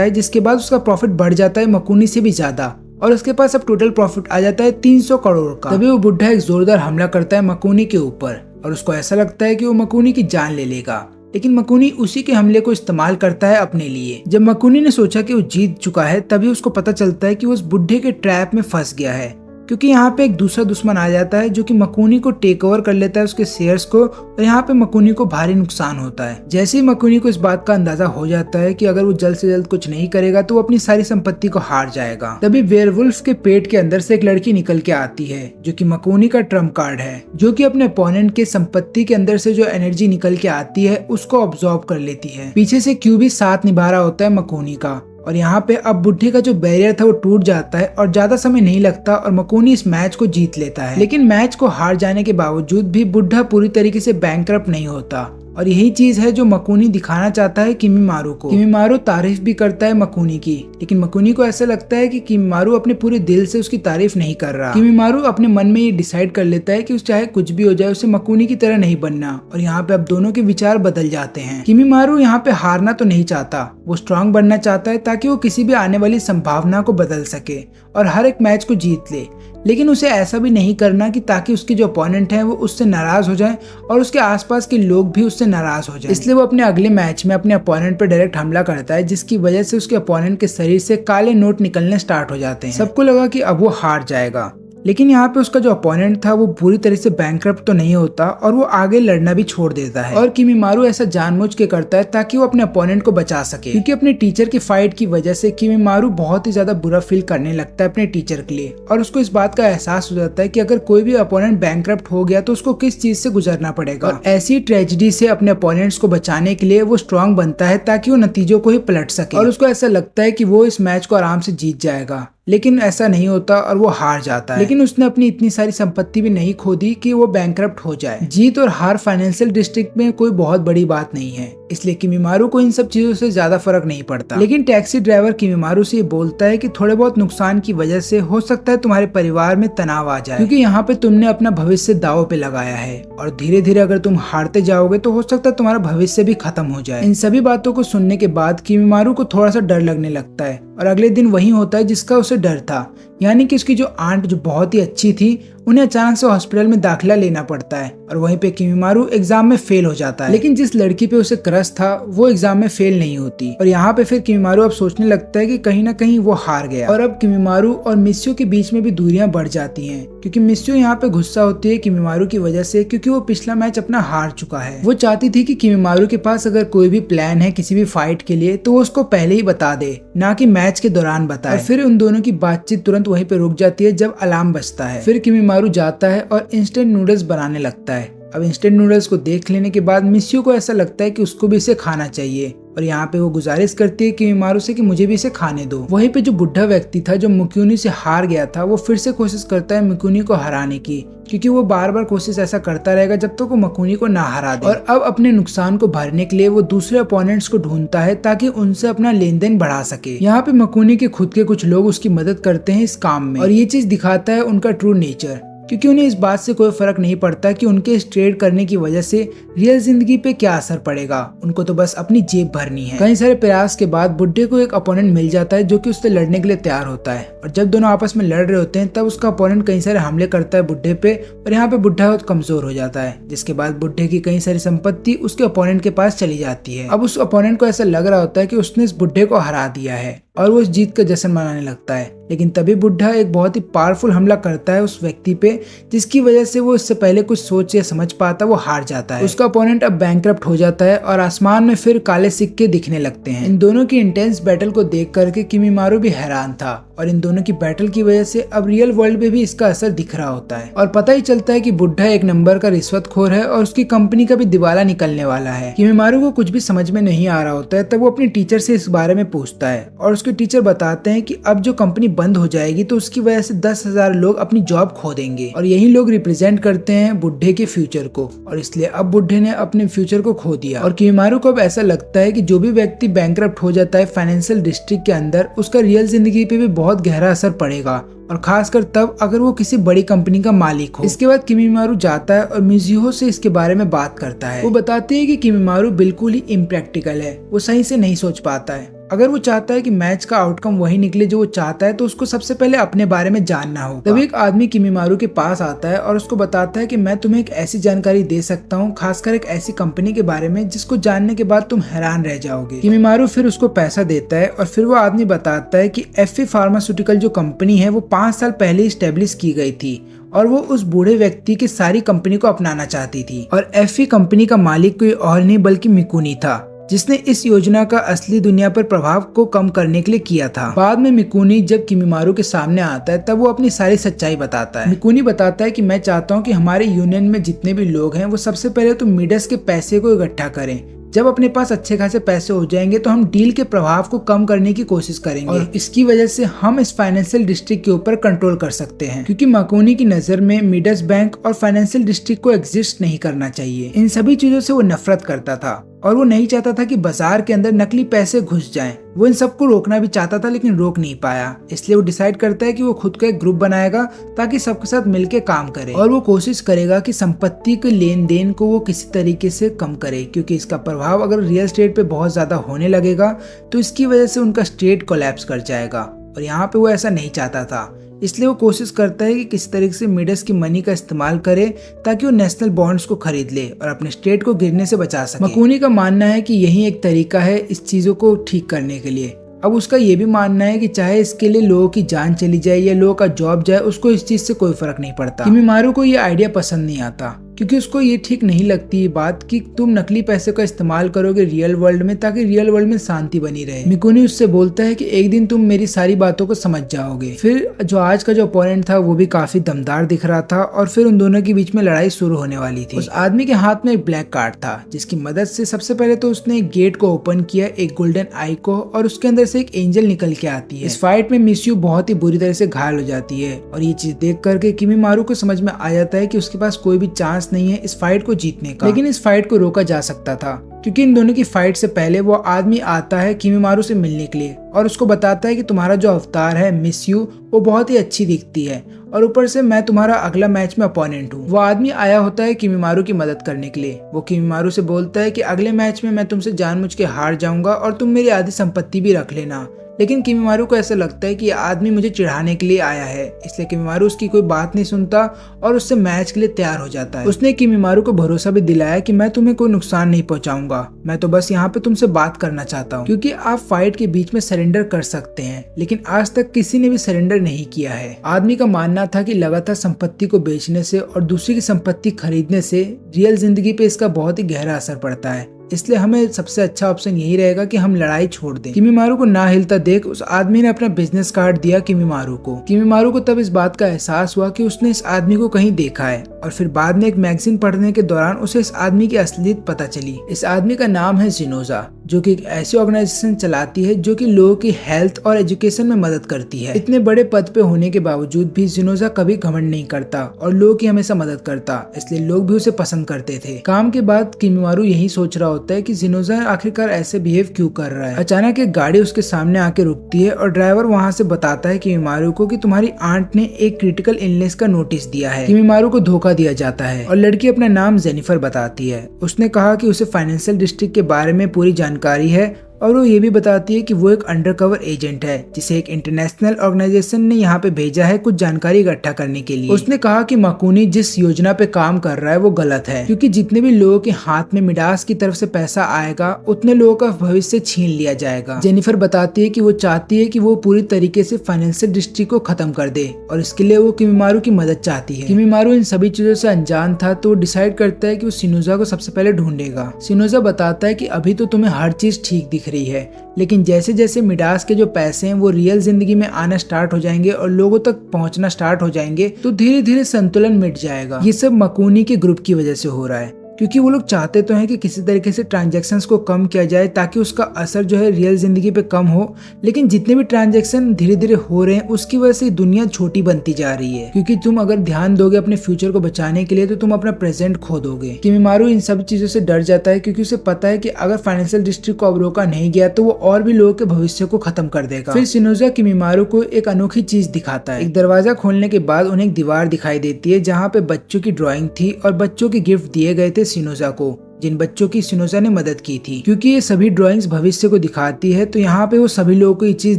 है, जिसके बाद उसका प्रॉफिट बढ़ जाता है मकुनी से भी ज्यादा और उसके पास अब टोटल प्रॉफिट आ जाता है 300 करोड़ का। तभी वो बुढ़ा एक जोरदार हमला करता है मकुनी के ऊपर और उसको ऐसा लगता है कि वो मकुनी की जान ले लेगा, लेकिन मकुनी उसी के हमले को इस्तेमाल करता है अपने लिए। जब मकुनी ने सोचा कि वो जीत चुका है, तभी उसको पता चलता है कि वो उस बुढ़े के ट्रैप में फंस गया है, क्योंकि यहाँ पे एक दूसरा दुश्मन आ जाता है जो कि मकुनी को टेक ओवर कर लेता है, उसके शेयर्स को, और यहाँ पे मकुनी को भारी नुकसान होता है। जैसे ही मकुनी को इस बात का अंदाजा हो जाता है कि अगर वो जल्द से जल्द कुछ नहीं करेगा तो वो अपनी सारी संपत्ति को हार जाएगा, तभी वेयरवुल्फ के पेट के अंदर से एक लड़की निकल के आती है जो कि मकुनी का ट्रम्प कार्ड है, जो कि अपने अपोनेंट के संपत्ति के अंदर से जो एनर्जी निकल के आती है उसको ऑब्जॉर्व कर लेती है। पीछे से क्यू भी साथ निभा रहा होता है मकुनी का और यहाँ पे अब बुढ़े का जो बैरियर था वो टूट जाता है और ज्यादा समय नहीं लगता और मकुनी इस मैच को जीत लेता है। लेकिन मैच को हार जाने के बावजूद भी बुढ़ा पूरी तरीके से बैंकरप्ट नहीं होता और यही चीज है जो मकुनी दिखाना चाहता है किमीमारू को। किमीमारू तारीफ भी करता है मकुनी की, लेकिन मकुनी को ऐसा लगता है कि किमीमारू अपने पूरे दिल से उसकी तारीफ नहीं कर रहा। किमीमारू अपने मन में ये डिसाइड कर लेता है कि उस चाहे कुछ भी हो जाए उसे मकुनी की तरह नहीं बनना और यहाँ पे अब दोनों के विचार बदल जाते हैं। किमीमारू यहाँ पे हारना तो नहीं चाहता, वो स्ट्रांग बनना चाहता है ताकि वो किसी भी आने वाली संभावना को बदल सके और हर एक मैच को जीत ले। लेकिन उसे ऐसा भी नहीं करना कि ताकि उसके जो अपोनेंट हैं वो उससे नाराज हो जाएं और उसके आसपास के लोग भी उससे नाराज हो जाएं। इसलिए वो अपने अगले मैच में अपने अपोनेंट पर डायरेक्ट हमला करता है, जिसकी वजह से उसके अपोनेंट के शरीर से काले नोट निकलने स्टार्ट हो जाते हैं। सबको लगा कि अब वो हार जाएगा, लेकिन यहाँ पे उसका जो अपोनेंट था वो पूरी तरह से बैंकरप्ट तो नहीं होता और वो आगे लड़ना भी छोड़ देता है। और किमीमारू ऐसा जानबूझ के करता है ताकि वो अपने अपोनेंट को बचा सके, क्योंकि अपने टीचर की फाइट की वजह से किमीमारू बहुत ही ज्यादा बुरा फील करने लगता है अपने टीचर के लिए और उसको इस बात का एहसास हो जाता है कि अगर कोई भी अपोनेंट बैंकरप्ट हो गया तो उसको किस चीज से गुजरना पड़ेगा। और ऐसी ट्रेजेडी से अपने अपोनेंट्स को बचाने के लिए वो स्ट्रांग बनता है ताकि वो नतीजों को ही पलट सके और उसको ऐसा लगता है कि वो इस मैच को आराम से जीत जाएगा, लेकिन ऐसा नहीं होता और वो हार जाता है। लेकिन उसने अपनी इतनी सारी संपत्ति भी नहीं खो दी कि वो बैंकरप्ट हो जाए। जीत और हार फाइनेंशियल डिस्ट्रिक्ट में कोई बहुत बड़ी बात नहीं है, इसलिए किमीमारू को इन सब चीजों से ज्यादा फर्क नहीं पड़ता। लेकिन टैक्सी ड्राइवर किमीमारू से बोलता है कि थोड़े बहुत नुकसान की वजह से हो सकता है तुम्हारे परिवार में तनाव आ जाए, क्योंकि यहाँ पे तुमने अपना भविष्य दांव पे लगाया है और धीरे धीरे अगर तुम हारते जाओगे तो हो सकता है तुम्हारा भविष्य भी खत्म हो जाए। इन सभी बातों को सुनने के बाद किमीमारू को थोड़ा सा डर लगने लगता है और अगले दिन वही होता है जिसका उसे डर था, यानी कि उसकी जो आंट जो बहुत ही अच्छी थी उन्हें अचानक से हॉस्पिटल में दाखिला लेना पड़ता है और वहीं पे किमीमारू एग्जाम में फेल हो जाता है। लेकिन जिस लड़की पे उसे क्रश था वो एग्जाम में फेल नहीं होती और यहाँ पे फिर किमीमारू अब सोचने लगता है कि कहीं ना कहीं वो हार गया और अब किमीमारू और मिस्यू के बीच में भी दूरियां बढ़ जाती हैं, क्योंकि मिस्यू यहाँ पे गुस्सा होती है किमीमारू की वजह से, क्योंकि वो पिछला मैच अपना हार चुका है। वो चाहती थी कि किमीमारू के पास अगर कोई भी प्लान है किसी भी फाइट के लिए तो वो उसको पहले ही बता दे, ना कि मैच के दौरान बताए। और फिर उन दोनों की बातचीत तुरंत वहीं पे रुक जाती है जब अलार्म बजता है। फिर किमीमारू जाता है और इंस्टेंट नूडल्स बनाने लगता है। अब इंस्टेंट नूडल्स को देख लेने के बाद मिस्यू को ऐसा लगता है कि उसको भी इसे खाना चाहिए और यहाँ पे वो गुजारिश करती है किमीमारू से कि मुझे भी इसे खाने दो। वहीं पे जो बुढ़ा व्यक्ति था जो मकुनी से हार गया था वो फिर से कोशिश करता है मकुनी को हराने की, क्योंकि वो बार बार कोशिश ऐसा करता रहेगा जब तक वो मकुनी को ना हरा दे। और अब अपने नुकसान को भरने के लिए वो दूसरे अपोनेंट्स को ढूंढता है ताकि उनसे अपना लेन देन बढ़ा सके। यहाँ पे मकुनी के खुद के कुछ लोग उसकी मदद करते हैं इस काम में और ये चीज दिखाता है उनका ट्रू नेचर, क्योंकि उन्हें इस बात से कोई फर्क नहीं पड़ता कि उनके इस ट्रेड करने की वजह से रियल जिंदगी पे क्या असर पड़ेगा, उनको तो बस अपनी जेब भरनी है। कई सारे प्रयास के बाद बुड्ढे को एक अपोनेंट मिल जाता है जो कि उससे लड़ने के लिए तैयार होता है और जब दोनों आपस में लड़ रहे होते हैं तब उसका अपोनेंट कई सारे हमले करता है बुड्ढे पे और यहाँ पे बुड्ढा बहुत कमजोर हो जाता है, जिसके बाद बुड्ढे की कई सारी संपत्ति उसके अपोनेंट के पास चली जाती है। अब उस अपोनेंट को ऐसा लग रहा होता है कि उसने इस बुड्ढे को हरा दिया है और वो इस जीत का जश्न मनाने लगता है, लेकिन तभी बुड्ढा एक बहुत ही पावरफुल हमला करता है उस व्यक्ति पे, जिसकी वजह से वो इससे पहले कुछ सोच या समझ पाता वो हार जाता है। उसका अपोनेंट अब बैंकरप्ट हो जाता है और आसमान में फिर काले सिक्के दिखने लगते हैं। इन दोनों की इंटेंस बैटल को देख करके किमीमारू भी हैरान था और इन दोनों की बैटल की वजह से अब रियल वर्ल्ड में भी इसका असर दिख रहा होता है और पता ही चलता है कि बुड्ढा एक नंबर का रिश्वतखोर है और उसकी कंपनी का भी दिवाला निकलने वाला है। किमीमारू को कुछ भी समझ में नहीं आ रहा होता है, तब वो अपनी टीचर से इस बारे में पूछता है और उसके टीचर बताते हैं कि अब जो कंपनी बंद हो जाएगी तो उसकी वजह से 10,000 लोग अपनी जॉब खो देंगे और यही लोग रिप्रेजेंट करते हैं बुड्ढे के फ्यूचर को, और इसलिए अब बुड्ढे ने अपने फ्यूचर को खो दिया। और किमीमारू को अब ऐसा लगता है कि जो भी व्यक्ति बैंकरप्ट हो जाता है फाइनेंशियल डिस्ट्रिक्ट के अंदर, उसका रियल जिंदगी पे भी बहुत गहरा असर पड़ेगा और खासकर तब अगर वो किसी बड़ी कंपनी का मालिक हो। इसके बाद किमीमारू जाता है और मिजुहो से इसके बारे में बात करता है। वो बताते हैं कि किमीमारू बिल्कुल ही इम्प्रैक्टिकल है, वो सही से नहीं सोच पाता है। अगर वो चाहता है कि मैच का आउटकम वही निकले जो वो चाहता है तो उसको सबसे पहले अपने बारे में जानना होगा। तभी एक आदमी किमीमारू के पास आता है और उसको बताता है कि मैं तुम्हें एक ऐसी जानकारी दे सकता हूँ, खासकर एक ऐसी कंपनी के बारे में जिसको जानने के बाद तुम हैरान रह जाओगे। किमीमारू फिर उसको पैसा देता है और फिर वो आदमी बताता है कि एफी फार्मास्यूटिकल जो कंपनी है वो 5 साल पहले स्टेब्लिश की गई थी और वो उस बूढ़े व्यक्ति की सारी कंपनी को अपनाना चाहती थी। और एफी कंपनी का मालिक कोई और नहीं बल्कि मिकुनी था, जिसने इस योजना का असली दुनिया पर प्रभाव को कम करने के लिए किया था। बाद में मिकुनी जब किमीमारू के सामने आता है तब वो अपनी सारी सच्चाई बताता है। मिकुनी बताता है कि मैं चाहता हूँ कि हमारे यूनियन में जितने भी लोग हैं वो सबसे पहले तो मिडस के पैसे को इकट्ठा करें। जब अपने पास अच्छे खासे पैसे हो जाएंगे तो हम डील के प्रभाव को कम करने की कोशिश करेंगे और इसकी वजह से हम इस फाइनेंशियल डिस्ट्रिक्ट के ऊपर कंट्रोल कर सकते हैं, क्योंकि मकुनी की नजर में मिडस बैंक और फाइनेंशियल डिस्ट्रिक्ट को एग्जिस्ट नहीं करना चाहिए। इन सभी चीजों से वो नफरत करता था और वो नहीं चाहता था कि बाजार के अंदर नकली पैसे घुस जाएं। वो इन सबको रोकना भी चाहता था लेकिन रोक नहीं पाया, इसलिए वो डिसाइड करता है कि वो खुद का एक ग्रुप बनाएगा ताकि सबके साथ मिलके काम करे और वो कोशिश करेगा कि संपत्ति के लेन देन को वो किसी तरीके से कम करे, क्योंकि इसका प्रभाव अगर रियल एस्टेट पे बहुत ज्यादा होने लगेगा तो इसकी वजह से उनका स्टेट कोलैप्स कर जाएगा और यहाँ पे वो ऐसा नहीं चाहता था। इसलिए वो कोशिश करता है कि किसी तरीके से मिडस की मनी का इस्तेमाल करे ताकि वो नेशनल बॉन्ड्स को खरीद ले और अपने स्टेट को गिरने से बचा सके। मकुनी का मानना है कि यही एक तरीका है इस चीजों को ठीक करने के लिए। अब उसका ये भी मानना है कि चाहे इसके लिए लोगों की जान चली जाए या लोगों का जॉब जाए, उसको इस चीज से कोई फर्क नहीं पड़ता। किमीमारू को ये आइडिया पसंद नहीं आता क्योंकि उसको ये ठीक नहीं लगती ये बात कि तुम नकली पैसे का इस्तेमाल करोगे रियल वर्ल्ड में ताकि रियल वर्ल्ड में शांति बनी रहे। मिकुनी उससे बोलता है कि एक दिन तुम मेरी सारी बातों को समझ जाओगे। फिर जो आज का जो अपोनेंट था वो भी काफी दमदार दिख रहा था और फिर उन दोनों के बीच में लड़ाई शुरू होने वाली थी। उस आदमी के हाथ में एक ब्लैक कार्ड था जिसकी मदद से सबसे पहले तो उसने एक गेट को ओपन किया, एक गोल्डन आई को, और उसके अंदर से एक एंजल निकल के आती है। इस फाइट में मिस्यू बहुत ही बुरी तरह से घायल हो जाती है और ये चीज देख करके किमीमारू को समझ में आ जाता है कि उसके पास कोई भी चांस नहीं है इस फाइट को जीतने का। लेकिन इस फाइट को रोका जा सकता था क्योंकि इन दोनों की फाइट से पहले वो आदमी आता है किमीमारू से मिलने के लिए और उसको बताता है कि तुम्हारा जो अवतार है मिस्यू वो बहुत ही अच्छी दिखती है और ऊपर से मैं तुम्हारा अगला मैच में अपोनेंट हूँ। वो आदमी आया होता है किमीमारू की मदद करने के लिए। वो किमीमारू से बोलता है कि अगले मैच में मैं तुमसे जानबूझ के हार जाऊंगा और तुम मेरी आधी संपत्ति भी रख लेना। लेकिन किमीमारू को ऐसा लगता है कि ये आदमी मुझे चिढ़ाने के लिए आया है, इसलिए किमीमारू उसकी कोई बात नहीं सुनता और उससे मैच के लिए तैयार हो जाता है। उसने किमीमारू को भरोसा भी दिलाया कि मैं तुम्हें कोई नुकसान नहीं पहुंचाऊंगा, मैं तो बस यहाँ पे तुमसे बात करना चाहता हूँ क्योंकि आप फाइट के बीच में सरेंडर कर सकते हैं। लेकिन आज तक किसी ने भी सरेंडर नहीं किया है। आदमी का मानना था कि लगातार संपत्ति को बेचने से और दूसरी की संपत्ति खरीदने से रियल जिंदगी पे इसका बहुत ही गहरा असर पड़ता है, इसलिए हमें सबसे अच्छा ऑप्शन यही रहेगा कि हम लड़ाई छोड़ दें। किमीमारू को ना हिलता देख उस आदमी ने अपना बिजनेस कार्ड दिया किमीमारू को। किमीमारू को तब इस बात का एहसास हुआ कि उसने इस आदमी को कहीं देखा है और फिर बाद में एक मैगजीन पढ़ने के दौरान उसे इस आदमी की असलियत पता चली। इस आदमी का नाम है जिनोजा, जो कि एक ऐसी ऑर्गेनाइजेशन चलाती है जो कि लोगों की हेल्थ और एजुकेशन में मदद करती है। इतने बड़े पद पे होने के बावजूद भी जिनोजा कभी घमंड नहीं करता और लोगों की हमेशा मदद करता, इसलिए लोग भी उसे पसंद करते थे। काम के बाद किमीमारू यही सोच रहा होता है कि जिनोजा आखिरकार ऐसे बिहेव क्यों कर रहा है। अचानक एक गाड़ी उसके सामने आके रुकती है और ड्राइवर वहाँ से बताता है किमीमारू को कि तुम्हारी आंट ने एक क्रिटिकल इलनेस का नोटिस दिया है। किमीमारू को धोखा दिया जाता है और लड़की अपना नाम जेनिफर बताती है। उसने कहा कि उसे फाइनेंशियल डिस्ट्रिक्ट के बारे में पूरी जानकारी है और वो ये भी बताती है कि वो एक अंडरकवर एजेंट है जिसे एक इंटरनेशनल ऑर्गेनाइजेशन ने यहाँ पे भेजा है कुछ जानकारी इकट्ठा करने के लिए। उसने कहा कि मकुनी जिस योजना पे काम कर रहा है वो गलत है क्योंकि जितने भी लोगों के हाथ में मिडास की तरफ से पैसा आएगा उतने लोगों का भविष्य छीन लिया जाएगा। जेनिफर बताती है कि वो चाहती है कि वो पूरी तरीके से फाइनेंशियल डिस्ट्रिक्ट को खत्म कर दे और इसके लिए वो किमीमारू की मदद चाहती है। किमीमारू इन सभी चीजों से अनजान था तो वो डिसाइड करता है कि वो सिनोजा को सबसे पहले ढूंढेगा। सिनोजा बताता है कि अभी तो तुम्हें हर चीज ठीक दिख रही है, लेकिन जैसे जैसे मिडास के जो पैसे हैं वो रियल जिंदगी में आना स्टार्ट हो जाएंगे और लोगों तक पहुंचना स्टार्ट हो जाएंगे तो धीरे धीरे संतुलन मिट जाएगा। ये सब मकूनी के ग्रुप की वजह से हो रहा है, क्योंकि वो लोग चाहते तो हैं कि किसी तरीके से ट्रांजैक्शंस को कम किया जाए ताकि उसका असर जो है रियल जिंदगी पे कम हो, लेकिन जितने भी ट्रांजैक्शन धीरे धीरे हो रहे हैं उसकी वजह से दुनिया छोटी बनती जा रही है। क्योंकि तुम अगर ध्यान दोगे अपने फ्यूचर को बचाने के लिए तो तुम अपना प्रेजेंट खो दोगे। किमिमारू इन सब चीजों से डर जाता है क्योंकि उसे पता है कि अगर फाइनेंशियल डिस्ट्रिक्ट को अब रोका नहीं गया तो वो और भी लोगों के भविष्य को खत्म कर देगा। फिर शिनोजा किमिमारू को एक अनोखी चीज दिखाता है। एक दरवाजा खोलने के बाद उन्हें एक दीवार दिखाई देती है जहाँ पे बच्चों की ड्रॉइंग थी और बच्चों के गिफ्ट दिए गए थे शिनोजा को, जिन बच्चों की शिनोजा ने मदद की थी। क्योंकि ये सभी ड्राइंग्स भविष्य को दिखाती है तो यहाँ पे वो सभी लोगों को ये चीज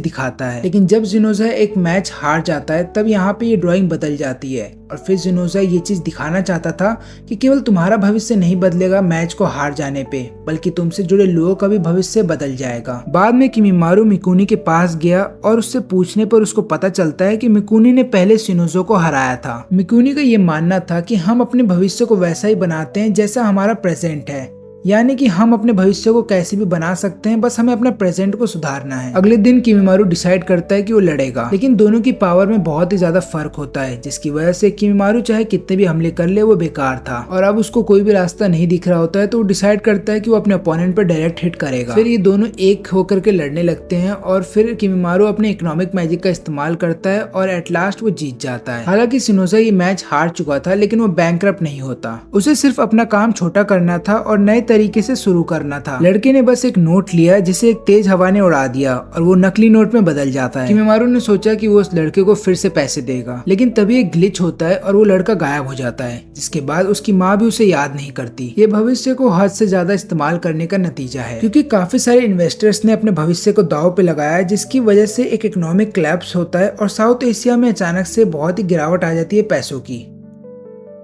दिखाता है। लेकिन जब शिनोजा एक मैच हार जाता है तब यहाँ पे ये ड्राइंग बदल जाती है और फिर शिनोजा ये चीज दिखाना चाहता था कि केवल तुम्हारा भविष्य नहीं बदलेगा मैच को हार जाने पे, बल्कि तुमसे जुड़े लोगों का भी भविष्य बदल जाएगा। बाद में किमिमारू मिकुनी के पास गया और उससे पूछने पर उसको पता चलता है कि मिकुनी ने पहले शिनोजा को हराया था। मिकुनी का ये मानना था कि हम अपने भविष्य को वैसा ही बनाते हैं जैसा हमारा प्रेजेंट है, यानी कि हम अपने भविष्य को कैसे भी बना सकते हैं, बस हमें अपना प्रेजेंट को सुधारना है। अगले दिन किमिमारू डिसाइड करता है कि वो लड़ेगा, लेकिन दोनों की पावर में बहुत ही ज्यादा फर्क होता है, जिसकी वजह से किमिमारू चाहे कितने भी हमले कर ले वो बेकार था और अब उसको कोई भी रास्ता नहीं दिख रहा होता है तो वो डिसाइड करता है कि वो अपने अपोनेंट पर डायरेक्ट हिट करेगा। फिर ये दोनों एक होकर के लड़ने लगते हैं और फिर किमिमारू अपने इकोनॉमिक मैजिक का इस्तेमाल करता है और एट लास्ट वो जीत जाता है। हालांकि शिनोजा ये मैच हार चुका था लेकिन वो बैंकरप्ट नहीं होता, उसे सिर्फ अपना काम छोटा करना था और नए तरीके से शुरू करना था। लड़के ने बस एक नोट लिया जिसे एक तेज हवा ने उड़ा दिया और वो नकली नोट में बदल जाता है। किमिमारू ने सोचा कि वो उस लड़के को फिर से पैसे देगा, लेकिन तभी एक ग्लिच होता है और वो लड़का गायब हो जाता है, जिसके बाद उसकी माँ भी उसे याद नहीं करती। ये भविष्य को हद से ज्यादा इस्तेमाल करने का नतीजा है, क्योंकि काफी सारे इन्वेस्टर्स ने अपने भविष्य को दांव पे लगाया है, जिसकी वजह से एक इकोनॉमिक क्लैप्स होता है और साउथ एशिया में अचानक से बहुत ही गिरावट आ जाती है पैसों की।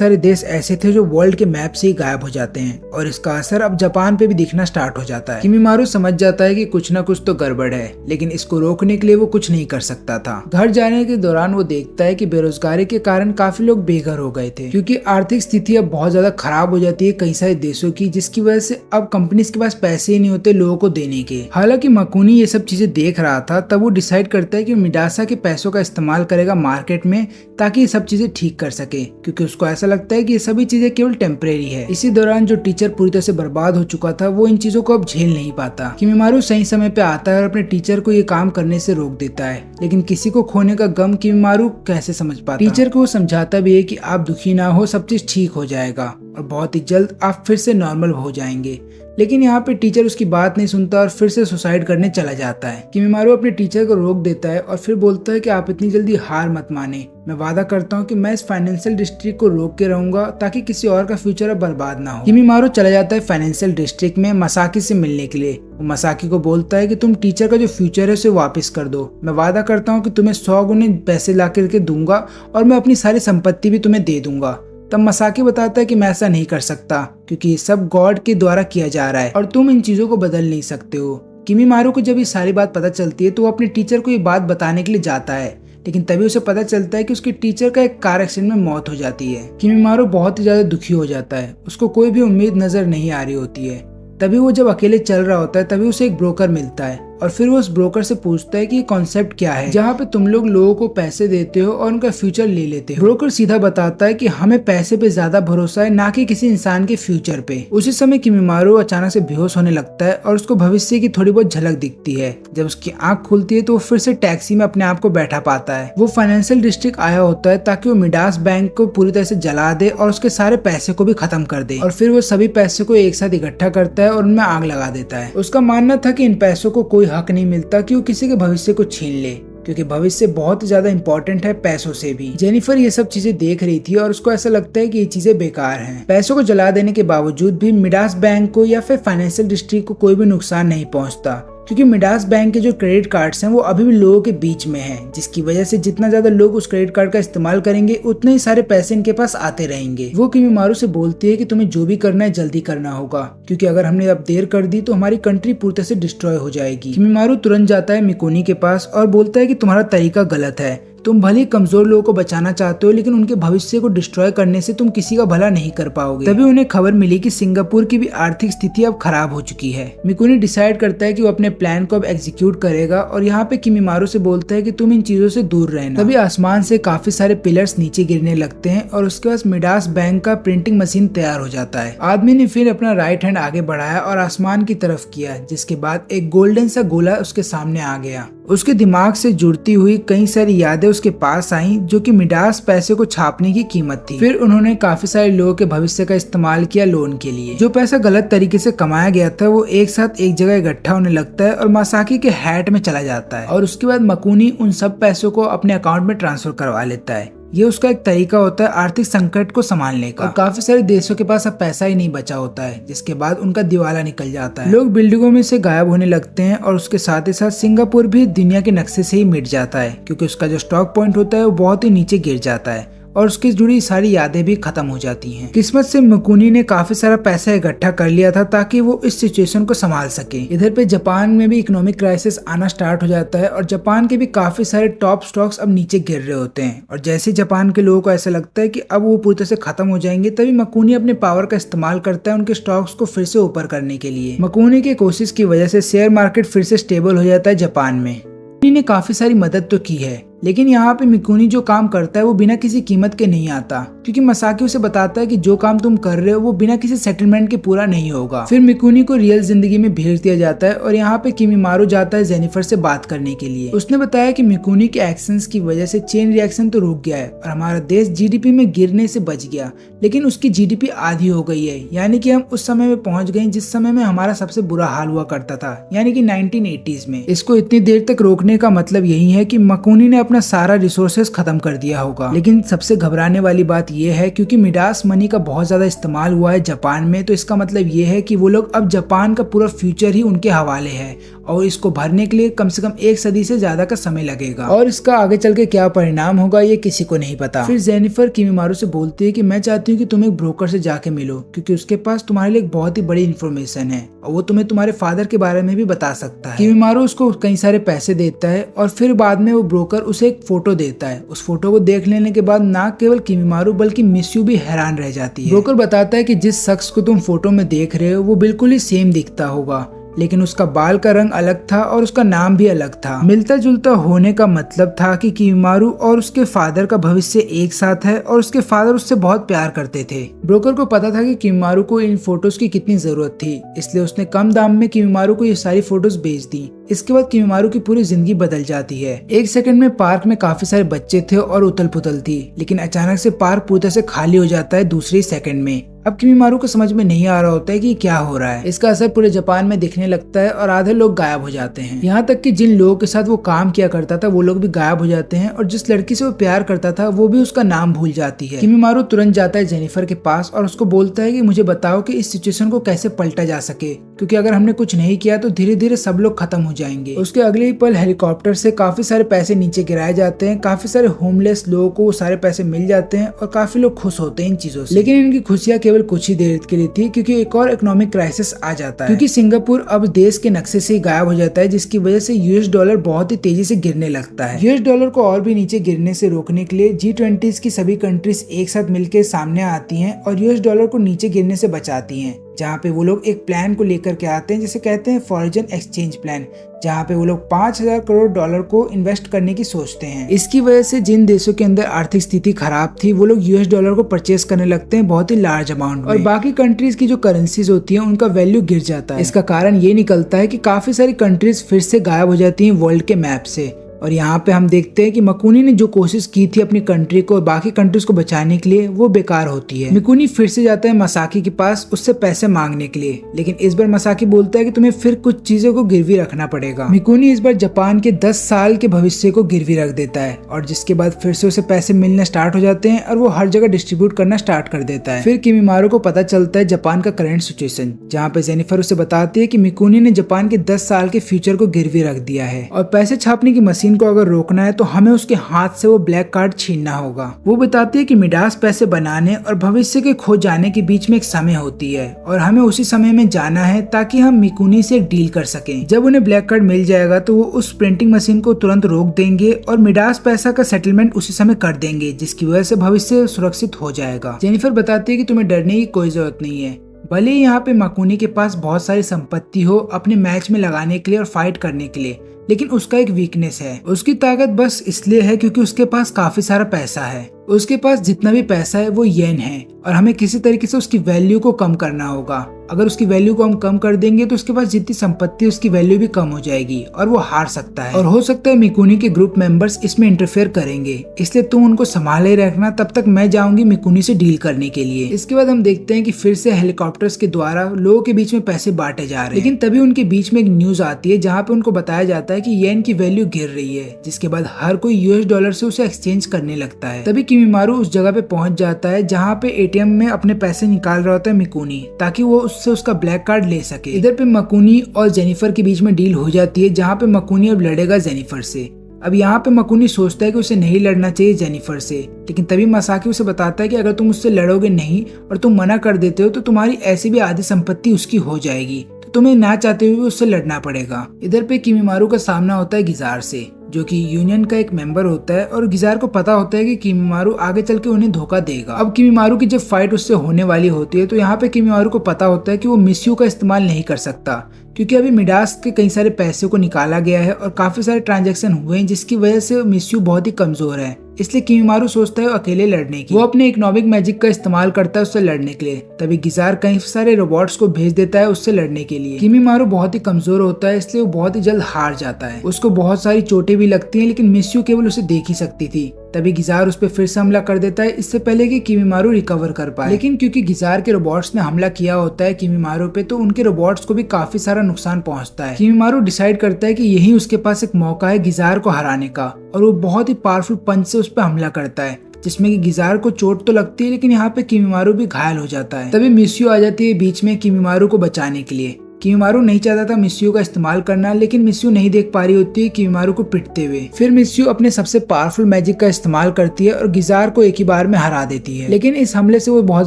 सारे देश ऐसे थे जो वर्ल्ड के मैप से ही गायब हो जाते हैं और इसका असर अब जापान पे भी दिखना स्टार्ट हो जाता है। किमिमारू समझ जाता है कि कुछ ना कुछ तो गड़बड़ है, लेकिन इसको रोकने के लिए वो कुछ नहीं कर सकता था। घर जाने के दौरान वो देखता है कि बेरोजगारी के कारण काफी लोग बेघर हो गए थे, क्योंकि आर्थिक स्थिति अब बहुत ज्यादा खराब हो जाती है कई सारे देशों की, जिसकी वजह से अब कंपनीज के पास पैसे ही नहीं होते लोगों को देने के। हालांकि मकुनी ये सब चीजें देख रहा था, तब वो डिसाइड करता है कि मिडासा के पैसों का इस्तेमाल करेगा मार्केट में ताकि ये सब चीजें ठीक कर सके, क्योंकि उसको ऐसा लगता है कि ये सभी चीजें केवल टेम्परेरी है। इसी दौरान जो टीचर पूरी तरह से बर्बाद हो चुका था वो इन चीजों को अब झेल नहीं पाता। किमिमारू सही समय पे आता है और अपने टीचर को ये काम करने से रोक देता है, लेकिन किसी को खोने का गम किमिमारू कैसे समझ पाता। टीचर को वो समझाता भी है कि आप दुखी ना हो, सब चीज ठीक हो जाएगा और बहुत ही जल्द आप फिर से नॉर्मल हो जाएंगे। लेकिन यहाँ पे टीचर उसकी बात नहीं सुनता और फिर से सुसाइड करने चला जाता है। किमिमारू अपने टीचर को रोक देता है और फिर बोलता है कि आप इतनी जल्दी हार मत माने, मैं वादा करता हूँ कि मैं इस फाइनेंशियल डिस्ट्रिक्ट को रोक के रहूंगा ताकि किसी और का फ्यूचर अब बर्बाद ना हो। किमिमारू चला जाता है फाइनेंशियल डिस्ट्रिक्ट में मसाकी से मिलने के लिए। वो मसाकी को बोलता है कि तुम टीचर का जो फ्यूचर है उसे वापस कर दो, मैं वादा करता हूँ कि तुम्हें 100 गुने पैसे ला करके दूंगा और मैं अपनी सारी संपत्ति भी तुम्हें दे दूंगा। तब मसाकी बताता है कि मैं ऐसा नहीं कर सकता, क्योंकि ये सब गॉड के द्वारा किया जा रहा है और तुम इन चीजों को बदल नहीं सकते हो। किमिमारू को जब ये सारी बात पता चलती है तो वो अपने टीचर को ये बात बताने के लिए जाता है, लेकिन तभी उसे पता चलता है कि उसके टीचर का एक कार एक्सीडेंट में मौत हो जाती है। किमिमारू बहुत ही ज्यादा दुखी हो जाता है, उसको कोई भी उम्मीद नजर नहीं आ रही होती है। तभी वो जब अकेले चल रहा होता है तभी उसे एक ब्रोकर मिलता है और फिर वो उस ब्रोकर से पूछता है कि ये कॉन्सेप्ट क्या है जहाँ पे तुम लोग लोगों को पैसे देते हो और उनका फ्यूचर ले लेते हो। ब्रोकर सीधा बताता है कि हमें पैसे पे ज्यादा भरोसा है, ना कि किसी इंसान के फ्यूचर पे। उसी समय किमिमारू अचानक से बेहोश होने लगता है और उसको भविष्य की थोड़ी बहुत झलक दिखती है। जब उसकी आंख खुलती है तो वो फिर से टैक्सी में अपने आप को बैठा पाता है। वो फाइनेंशियल डिस्ट्रिक्ट आया होता है ताकि वो मिडास बैंक को पूरी तरह से जला दे और उसके सारे पैसे को भी खत्म कर दे, और फिर वो सभी पैसे को एक साथ इकट्ठा करता है और उनमें आग लगा देता है। उसका मानना था कि इन पैसों को कोई हक नहीं मिलता कि वो किसी के भविष्य को छीन ले, क्योंकि भविष्य बहुत ज्यादा इंपॉर्टेंट है पैसों से भी। जेनिफर ये सब चीजें देख रही थी और उसको ऐसा लगता है कि ये चीजें बेकार हैं। पैसों को जला देने के बावजूद भी मिडास बैंक को या फिर फाइनेंशियल डिस्ट्रिक्ट को कोई भी नुकसान नहीं पहुंचता, क्योंकि मिडास बैंक के जो क्रेडिट कार्ड्स हैं वो अभी भी लोगों के बीच में हैं, जिसकी वजह से जितना ज्यादा लोग उस क्रेडिट कार्ड का इस्तेमाल करेंगे उतने ही सारे पैसे इनके पास आते रहेंगे। वो किमिमारू से बोलती है कि तुम्हें जो भी करना है जल्दी करना होगा, क्योंकि अगर हमने अब देर कर दी तो हमारी कंट्री पूरी तरह से डिस्ट्रॉय हो जाएगी। किमिमारू तुरंत जाता है मिकुनी के पास और बोलता है कि तुम्हारा तरीका गलत है, तुम भले ही कमजोर लोगों को बचाना चाहते हो, लेकिन उनके भविष्य को डिस्ट्रॉय करने से तुम किसी का भला नहीं कर पाओगे। तभी उन्हें खबर मिली कि सिंगापुर की भी आर्थिक स्थिति अब खराब हो चुकी है। मिकुनी डिसाइड करता है कि वो अपने प्लान को अब एग्जीक्यूट करेगा और यहाँ पे किमिमारू से बोलता है कि तुम इन चीजों से दूर रहना। तभी आसमान से काफी सारे पिलर्स नीचे गिरने लगते हैं और उसके बाद मिडास बैंक का प्रिंटिंग मशीन तैयार हो जाता है। आदमी ने फिर अपना राइट हैंड आगे बढ़ाया और आसमान की तरफ किया, जिसके बाद एक गोल्डन सा गोला उसके सामने आ गया। उसके दिमाग से जुड़ती हुई कई सारी यादें उसके पास आईं, जो कि मिडास पैसे को छापने की कीमत थी। फिर उन्होंने काफी सारे लोगों के भविष्य का इस्तेमाल किया लोन के लिए। जो पैसा गलत तरीके से कमाया गया था वो एक साथ एक जगह इकट्ठा होने लगता है और मासाकी के हैट में चला जाता है और उसके बाद मकुनी उन सब पैसों को अपने अकाउंट में ट्रांसफर करवा लेता है। ये उसका एक तरीका होता है आर्थिक संकट को संभालने का। और काफी सारे देशों के पास अब पैसा ही नहीं बचा होता है, जिसके बाद उनका दिवाला निकल जाता है। लोग बिल्डिंगों में से गायब होने लगते हैं और उसके साथ ही साथ सिंगापुर भी दुनिया के नक्शे से ही मिट जाता है, क्योंकि उसका जो स्टॉक पॉइंट होता है वो बहुत ही नीचे गिर जाता है और उसकी जुड़ी सारी यादें भी खत्म हो जाती हैं। किस्मत से मकुनी ने काफी सारा पैसा इकट्ठा कर लिया था ताकि वो इस सिचुएशन को संभाल सके। इधर पे जापान में भी इकोनॉमिक क्राइसिस आना स्टार्ट हो जाता है और जापान के भी काफी सारे टॉप स्टॉक्स अब नीचे गिर रहे होते हैं। और जैसे जापान के लोगों को ऐसा लगता है कि अब वो पूरी तरह से खत्म हो जाएंगे, तभी मकुनी अपने पावर का इस्तेमाल करता है उनके स्टॉक्स को फिर से ऊपर करने के लिए। मकुनी की कोशिश की वजह से शेयर मार्केट फिर से स्टेबल हो जाता है जापान में। मकुनी ने काफी सारी मदद तो की है, लेकिन यहाँ पे मिकुनी जो काम करता है वो बिना किसी कीमत के नहीं आता, क्योंकि मसाकी उसे बताता है कि जो काम तुम कर रहे हो वो बिना किसी सेटलमेंट के पूरा नहीं होगा। फिर मिकुनी को रियल जिंदगी में भेज दिया जाता है और यहाँ पे किमिमारू जाता है जेनिफर से बात करने के लिए। उसने बताया कि मिकुनी के एक्शंस की वजह से चेन रिएक्शन तो रुक गया है और हमारा देश जीडीपी में गिरने से बच गया, लेकिन उसकी जीडीपी आधी हो गई है, यानी कि हम उस समय में पहुंच गए जिस समय में हमारा सबसे बुरा हाल हुआ करता था, यानी कि 1980s में। इसको इतनी देर तक रोकने का मतलब यही है कि मकुनी ने अपना सारा रिसोर्सेज खत्म कर दिया होगा। लेकिन सबसे घबराने वाली बात यह है क्योंकि मिडास मनी का बहुत ज्यादा इस्तेमाल हुआ है जापान में, तो इसका मतलब ये है कि वो लोग अब जापान का पूरा फ्यूचर ही उनके हवाले है और इसको भरने के लिए कम से कम 1 सदी से ज्यादा का समय लगेगा और इसका आगे चल के क्या परिणाम होगा ये किसी को नहीं पता। फिर जेनिफर किमिमारू से बोलती है कि मैं चाहती हूँ कि तुम एक ब्रोकर से जाके मिलो, क्योंकि उसके पास तुम्हारे लिए एक बहुत ही बड़ी इन्फॉर्मेशन है और वो तुम्हें तुम्हारे फादर के बारे में भी बता सकता है। किमिमारू उसको कई सारे पैसे देता है और फिर बाद में वो ब्रोकर उसे एक फोटो देता है। उस फोटो को देख लेने के बाद ना केवल किमिमारू बल्कि मिस्यू भी हैरान रह जाती है। ब्रोकर बताता है कि जिस शख्स को तुम फोटो में देख रहे हो वो बिल्कुल ही सेम दिखता होगा, लेकिन उसका बाल का रंग अलग था और उसका नाम भी अलग था। मिलता जुलता होने का मतलब था कि किमिमारू और उसके फादर का भविष्य एक साथ है और उसके फादर उससे बहुत प्यार करते थे। ब्रोकर को पता था कि किमिमारू को इन फोटोज की कितनी जरूरत थी, इसलिए उसने कम दाम में किमिमारू को ये सारी फोटोज बेच दी। इसके बाद किमिमारू की पूरी जिंदगी बदल जाती है। 1 सेकंड में पार्क में काफी सारे बच्चे थे और उथल पुथल थी, लेकिन अचानक से पार्क पूरी तरह से खाली हो जाता है दूसरे सेकंड में। अब किमिमारू को समझ में नहीं आ रहा होता है कि क्या हो रहा है। इसका असर पूरे जापान में दिखने लगता है और आधे लोग गायब हो जाते हैं। यहाँ तक कि जिन लोगों के साथ वो काम किया करता था वो लोग भी गायब हो जाते हैं और जिस लड़की से वो प्यार करता था वो भी उसका नाम भूल जाती है। किमिमारू तुरंत जाता है जेनिफर के पास और उसको बोलता है कि मुझे बताओ कि इस सिचुएशन को कैसे पलटा जा सके, क्योंकि अगर हमने कुछ नहीं किया तो धीरे धीरे सब लोग खत्म हो जाएंगे। उसके अगले ही पल हेलीकॉप्टर से काफी सारे पैसे नीचे गिराए जाते हैं। काफी सारे होमलेस लोगों को सारे पैसे मिल जाते हैं और काफी लोग खुश होते हैं इन चीजों से। लेकिन इनकी खुशियां केवल कुछ ही देर के लिए थी, क्योंकि एक और इकोनॉमिक क्राइसिस आ जाता है, क्योंकि सिंगापुर अब देश के नक्शे से गायब हो जाता है, जिसकी वजह से यूएस डॉलर बहुत ही तेजी से गिरने लगता है। यूएस डॉलर को और भी नीचे गिरने से रोकने के लिए G20 की सभी कंट्रीज एक साथ मिलकर सामने आती हैं और यूएस डॉलर को नीचे गिरने से बचाती हैं, जहाँ पे वो लोग एक प्लान को लेकर के आते हैं जिसे कहते हैं फॉरेन एक्सचेंज प्लान, जहाँ पे वो लोग 5,000 करोड़ डॉलर को इन्वेस्ट करने की सोचते हैं। इसकी वजह से जिन देशों के अंदर आर्थिक स्थिति खराब थी वो लोग यूएस डॉलर को परचेस करने लगते हैं बहुत ही लार्ज अमाउंट में, और बाकी कंट्रीज की जो करेंसीज होती हैं उनका वैल्यू गिर जाता है। इसका कारण ये निकलता है कि काफी सारी कंट्रीज फिर से गायब हो जाती हैं वर्ल्ड के मैप से। और यहाँ पे हम देखते हैं कि मकुनी ने जो कोशिश की थी अपनी कंट्री को और बाकी कंट्रीज को बचाने के लिए वो बेकार होती है। मिकुनी फिर से जाता है मसाकी के पास उससे पैसे मांगने के लिए, लेकिन इस बार मसाकी बोलता है कि तुम्हें फिर कुछ चीजों को गिरवी रखना पड़ेगा। मिकुनी इस बार जापान के 10 साल के भविष्य को गिरवी रख देता है और जिसके बाद फिर से उसे पैसे मिलने स्टार्ट हो जाते हैं और वो हर जगह डिस्ट्रीब्यूट करना स्टार्ट कर देता है। फिर किमिमारू को पता चलता है जापान का करंट सिचुएशन, जहाँ पे जेनिफर उसे बताती है कि मिकुनी ने जापान के 10 साल के फ्यूचर को गिरवी रख दिया है और पैसे छापने की मशीन मशीन को अगर रोकना है तो हमें उसके हाथ से वो ब्लैक कार्ड छीनना होगा। वो बताती है कि मिडास पैसे बनाने और भविष्य के खो जाने के बीच में एक समय होती है और हमें उसी समय में जाना है ताकि हम मिकुनी से एक डील कर सकें। जब उन्हें ब्लैक कार्ड मिल जाएगा तो वो उस प्रिंटिंग मशीन को तुरंत रोक देंगे और मिडास पैसा का सेटलमेंट उसी समय कर देंगे, जिसकी वजह से भविष्य सुरक्षित हो जाएगा। जेनिफर बताती है कि तुम्हें डरने की कोई जरूरत नहीं है। भले ही यहाँ पे मकुनी के पास बहुत सारी संपत्ति हो अपने मैच में लगाने के लिए और फाइट करने के लिए, लेकिन उसका एक वीकनेस है। उसकी ताकत बस इसलिए है क्योंकि उसके पास काफी सारा पैसा है। उसके पास जितना भी पैसा है वो येन है और हमें किसी तरीके से उसकी वैल्यू को कम करना होगा। अगर उसकी वैल्यू को हम कम कर देंगे तो उसके पास जितनी संपत्ति उसकी वैल्यू भी कम हो जाएगी और वो हार सकता है। और हो सकता है मिकुनी के ग्रुप मेंबर्स इसमें इंटरफेयर करेंगे, इसलिए तुम उनको संभाले रखना। तब तक मैं जाऊंगी मिकुनी से डील करने के लिए। इसके बाद हम देखते हैं कि फिर से हेलीकॉप्टर्स के द्वारा लोगों के बीच में पैसे बांटे जा रहे हैं, लेकिन तभी उनके बीच में एक न्यूज आती है जहाँ पे उनको बताया जाता है कि येन की वैल्यू गिर रही है, जिसके बाद हर कोई यूएस डॉलर से उसे एक्सचेंज करने लगता है। तभी किमीमारू उस जगह पे पहुंच जाता है जहाँ पे एटीएम में अपने पैसे निकाल रहा होता है मिकुनी, ताकि वो उससे उसका ब्लैक कार्ड ले सके। इधर पे मकुनी और जेनिफर के बीच में डील हो जाती है जहाँ पे मकुनी अब लड़ेगा जेनिफर से। अब यहाँ पे मकुनी सोचता है कि उसे नहीं लड़ना चाहिए जेनिफर से, लेकिन तभी मसाकी उसे बताता है कि अगर तुम उससे लड़ोगे नहीं और तुम मना कर देते हो तो तुम्हारी ऐसी भी आधी संपत्ति उसकी हो जाएगी, तो तुम्हें ना चाहते हुए उससे लड़ना पड़ेगा। इधर पे किमीमारू का सामना होता है गिजार से, जो कि यूनियन का एक मेंबर होता है और गिजार को पता होता है कि किमीमारू आगे चल के उन्हें धोखा देगा। अब किमीमारू की जब फाइट उससे होने वाली होती है तो यहाँ पे किमीमारू को पता होता है कि वो मिस्यू का इस्तेमाल नहीं कर सकता, क्योंकि अभी मिडास के कई सारे पैसे को निकाला गया है और काफी सारे ट्रांजैक्शन हुए हैं, जिसकी वजह से मिस्यू बहुत ही कमजोर है। इसलिए किमीमारू सोचता है अकेले लड़ने की। वो अपने इकोनॉमिक मैजिक का इस्तेमाल करता है उससे लड़ने के लिए। तभी गिजार कई सारे रोबोट्स को भेज देता है उससे लड़ने के लिए। किमीमारू बहुत ही कमजोर होता है, इसलिए वो बहुत ही जल्द हार जाता है। उसको बहुत सारी चोटें भी लगती हैं, लेकिन मिस्यू केवल उसे देख ही सकती थी। तभी गिजार उस पर फिर से हमला कर देता है, इससे पहले कि किमीमारू रिकवर कर पाए। लेकिन क्योंकि गिजार के रोबोट्स ने हमला किया होता है किमीमारू पे, तो उनके रोबोट्स को भी काफी सारा नुकसान पहुंचता है। किमीमारू डिसाइड करता है कि यही उसके पास एक मौका है गिजार को हराने का, और वो बहुत ही पावरफुल पंच से उस पर हमला करता है, जिसमें कि गिजार को चोट तो लगती है, लेकिन यहाँ पे किमीमारू भी घायल हो जाता है। तभी मिस्यू आ जाती है बीच में किमीमारू को बचाने के लिए। किमीमारू नहीं चाहता था मिस्यू का इस्तेमाल करना, लेकिन मिस्यू नहीं देख पा रही होती है किमीमारू को पिटते हुए। फिर मिस्यू अपने सबसे पावरफुल मैजिक का इस्तेमाल करती है और गिजार को एक ही बार में हरा देती है। लेकिन इस हमले से वो बहुत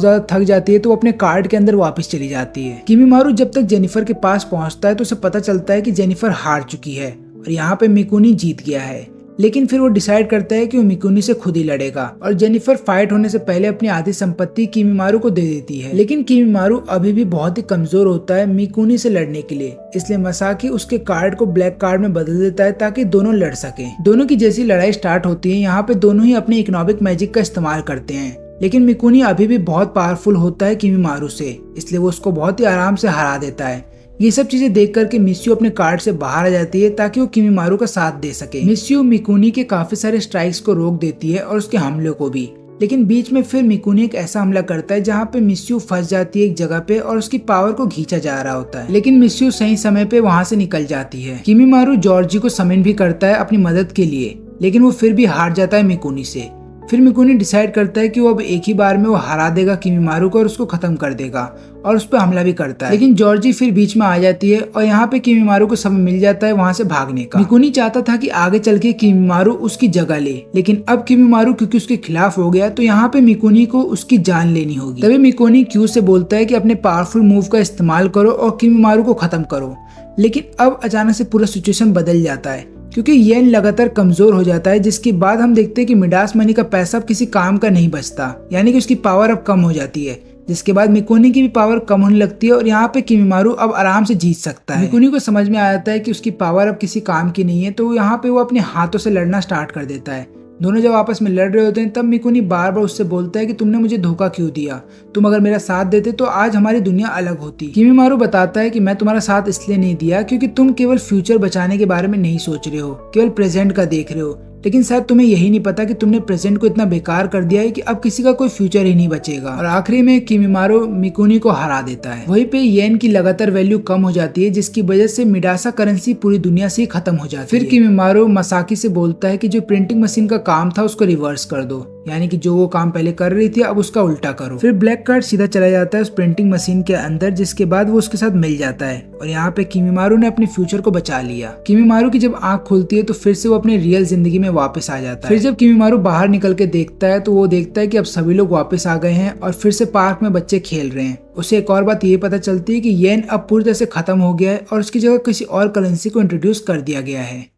ज्यादा थक जाती है, तो वो अपने कार्ड के अंदर वापस चली जाती है। किमीमारू जब तक जेनिफर के पास पहुंचता है तो उसे पता चलता है कि जेनिफर हार चुकी है और यहाँ पे मिकुनी जीत गया है। लेकिन फिर वो डिसाइड करता है कि वो मिकुनी से खुद ही लड़ेगा और जेनिफर फाइट होने से पहले अपनी आधी संपत्ति किमीमारू को दे देती है। लेकिन किमीमारू अभी भी बहुत ही कमजोर होता है मिकुनी से लड़ने के लिए, इसलिए मसाकी उसके कार्ड को ब्लैक कार्ड में बदल देता है ताकि दोनों लड़ सके। दोनों की जैसी लड़ाई स्टार्ट होती है, यहाँ पे दोनों ही अपने इकोनॉमिक मैजिक का इस्तेमाल करते हैं, लेकिन मिकुनी अभी भी बहुत पावरफुल होता है किमीमारू से, इसलिए वो उसको बहुत ही आराम से हरा देता है। ये सब चीजें देख करके मिस्यू अपने कार्ड से बाहर आ जाती है ताकि वो किमीमारू का साथ दे सके। मिस्यू मिकुनी के काफी सारे स्ट्राइक्स को रोक देती है और उसके हमलों को भी, लेकिन बीच में फिर मिकुनी एक ऐसा हमला करता है जहाँ पे मिस्यू फंस जाती है एक जगह पे और उसकी पावर को खींचा जा रहा होता है, लेकिन मिस्यू सही समय पे वहाँ से निकल जाती है। किमीमारू जॉर्जी को समन भी करता है अपनी मदद के लिए, लेकिन वो फिर भी हार जाता है मिकुनी से। फिर मिकुनी डिसाइड करता है कि वो अब एक ही बार में वो हरा देगा किमीमारू को और उसको खत्म कर देगा और उस पर हमला भी करता है। लेकिन जॉर्जी फिर बीच में आ जाती है और यहाँ पे किमीमारू को समय मिल जाता है वहाँ से भागने का। मिकुनी चाहता था कि आगे चल के किमीमारू उसकी जगह ले, लेकिन अब किमीमारू क्योंकि उसके खिलाफ हो गया तो यहाँ पे मिकुनी को उसकी जान लेनी होगी। तभी मिकुनी क्यू से बोलता है कि अपने पावरफुल मूव का इस्तेमाल करो और किमीमारू को खत्म करो। लेकिन अब अचानक से पूरा सिचुएशन बदल जाता है क्योंकि येन लगातार कमजोर हो जाता है, जिसके बाद हम देखते हैं कि मिडास मनी का पैसा अब किसी काम का नहीं बचता, यानी कि उसकी पावर अब कम हो जाती है, जिसके बाद मिकुनी की भी पावर कम होने लगती है और यहाँ पे किमीमारू अब आराम से जीत सकता है। मिकुनी को समझ में आ जाता है कि उसकी पावर अब किसी काम की नहीं है, तो यहाँ पे वो अपने हाथों से लड़ना स्टार्ट कर देता है। दोनों जब आपस में लड़ रहे होते हैं तब मिकुनी बार बार उससे बोलता है कि तुमने मुझे धोखा क्यों दिया, तुम अगर मेरा साथ देते तो आज हमारी दुनिया अलग होती। किमीमारू बताता है कि मैं तुम्हारा साथ इसलिए नहीं दिया क्योंकि तुम केवल फ्यूचर बचाने के बारे में नहीं सोच रहे हो, केवल प्रेजेंट का देख रहे हो, लेकिन शायद तुम्हें यही नहीं पता कि तुमने प्रेजेंट को इतना बेकार कर दिया है कि अब किसी का कोई फ्यूचर ही नहीं बचेगा। और आखिरी में किमीमारू मिकुनी को हरा देता है। वहीं पे येन की लगातार वैल्यू कम हो जाती है, जिसकी वजह से मिडासा करेंसी पूरी दुनिया से खत्म हो जाती है। फिर किमीमारू मसाकी से बोलता है कि जो प्रिंटिंग मशीन का काम था उसको रिवर्स कर दो, यानी कि जो वो काम पहले कर रही थी अब उसका उल्टा करो। फिर ब्लैक कार्ड सीधा चला जाता है उस प्रिंटिंग मशीन के अंदर, जिसके बाद वो उसके साथ मिल जाता है और यहाँ पे किमीमारू ने अपने फ्यूचर को बचा लिया। किमीमारू की जब आंख खुलती है तो फिर से वो अपने रियल जिंदगी में वापस आ जाता है। फिर जब किमीमारू बाहर निकल के देखता है तो वो देखता है कि अब सभी लोग वापस आ गए हैं और फिर से पार्क में बच्चे खेल रहे हैं। उसे एक और बात ये पता चलती है कि येन अब पूरी तरह से खत्म हो गया है और उसकी जगह किसी और करेंसी को इंट्रोड्यूस कर दिया गया है।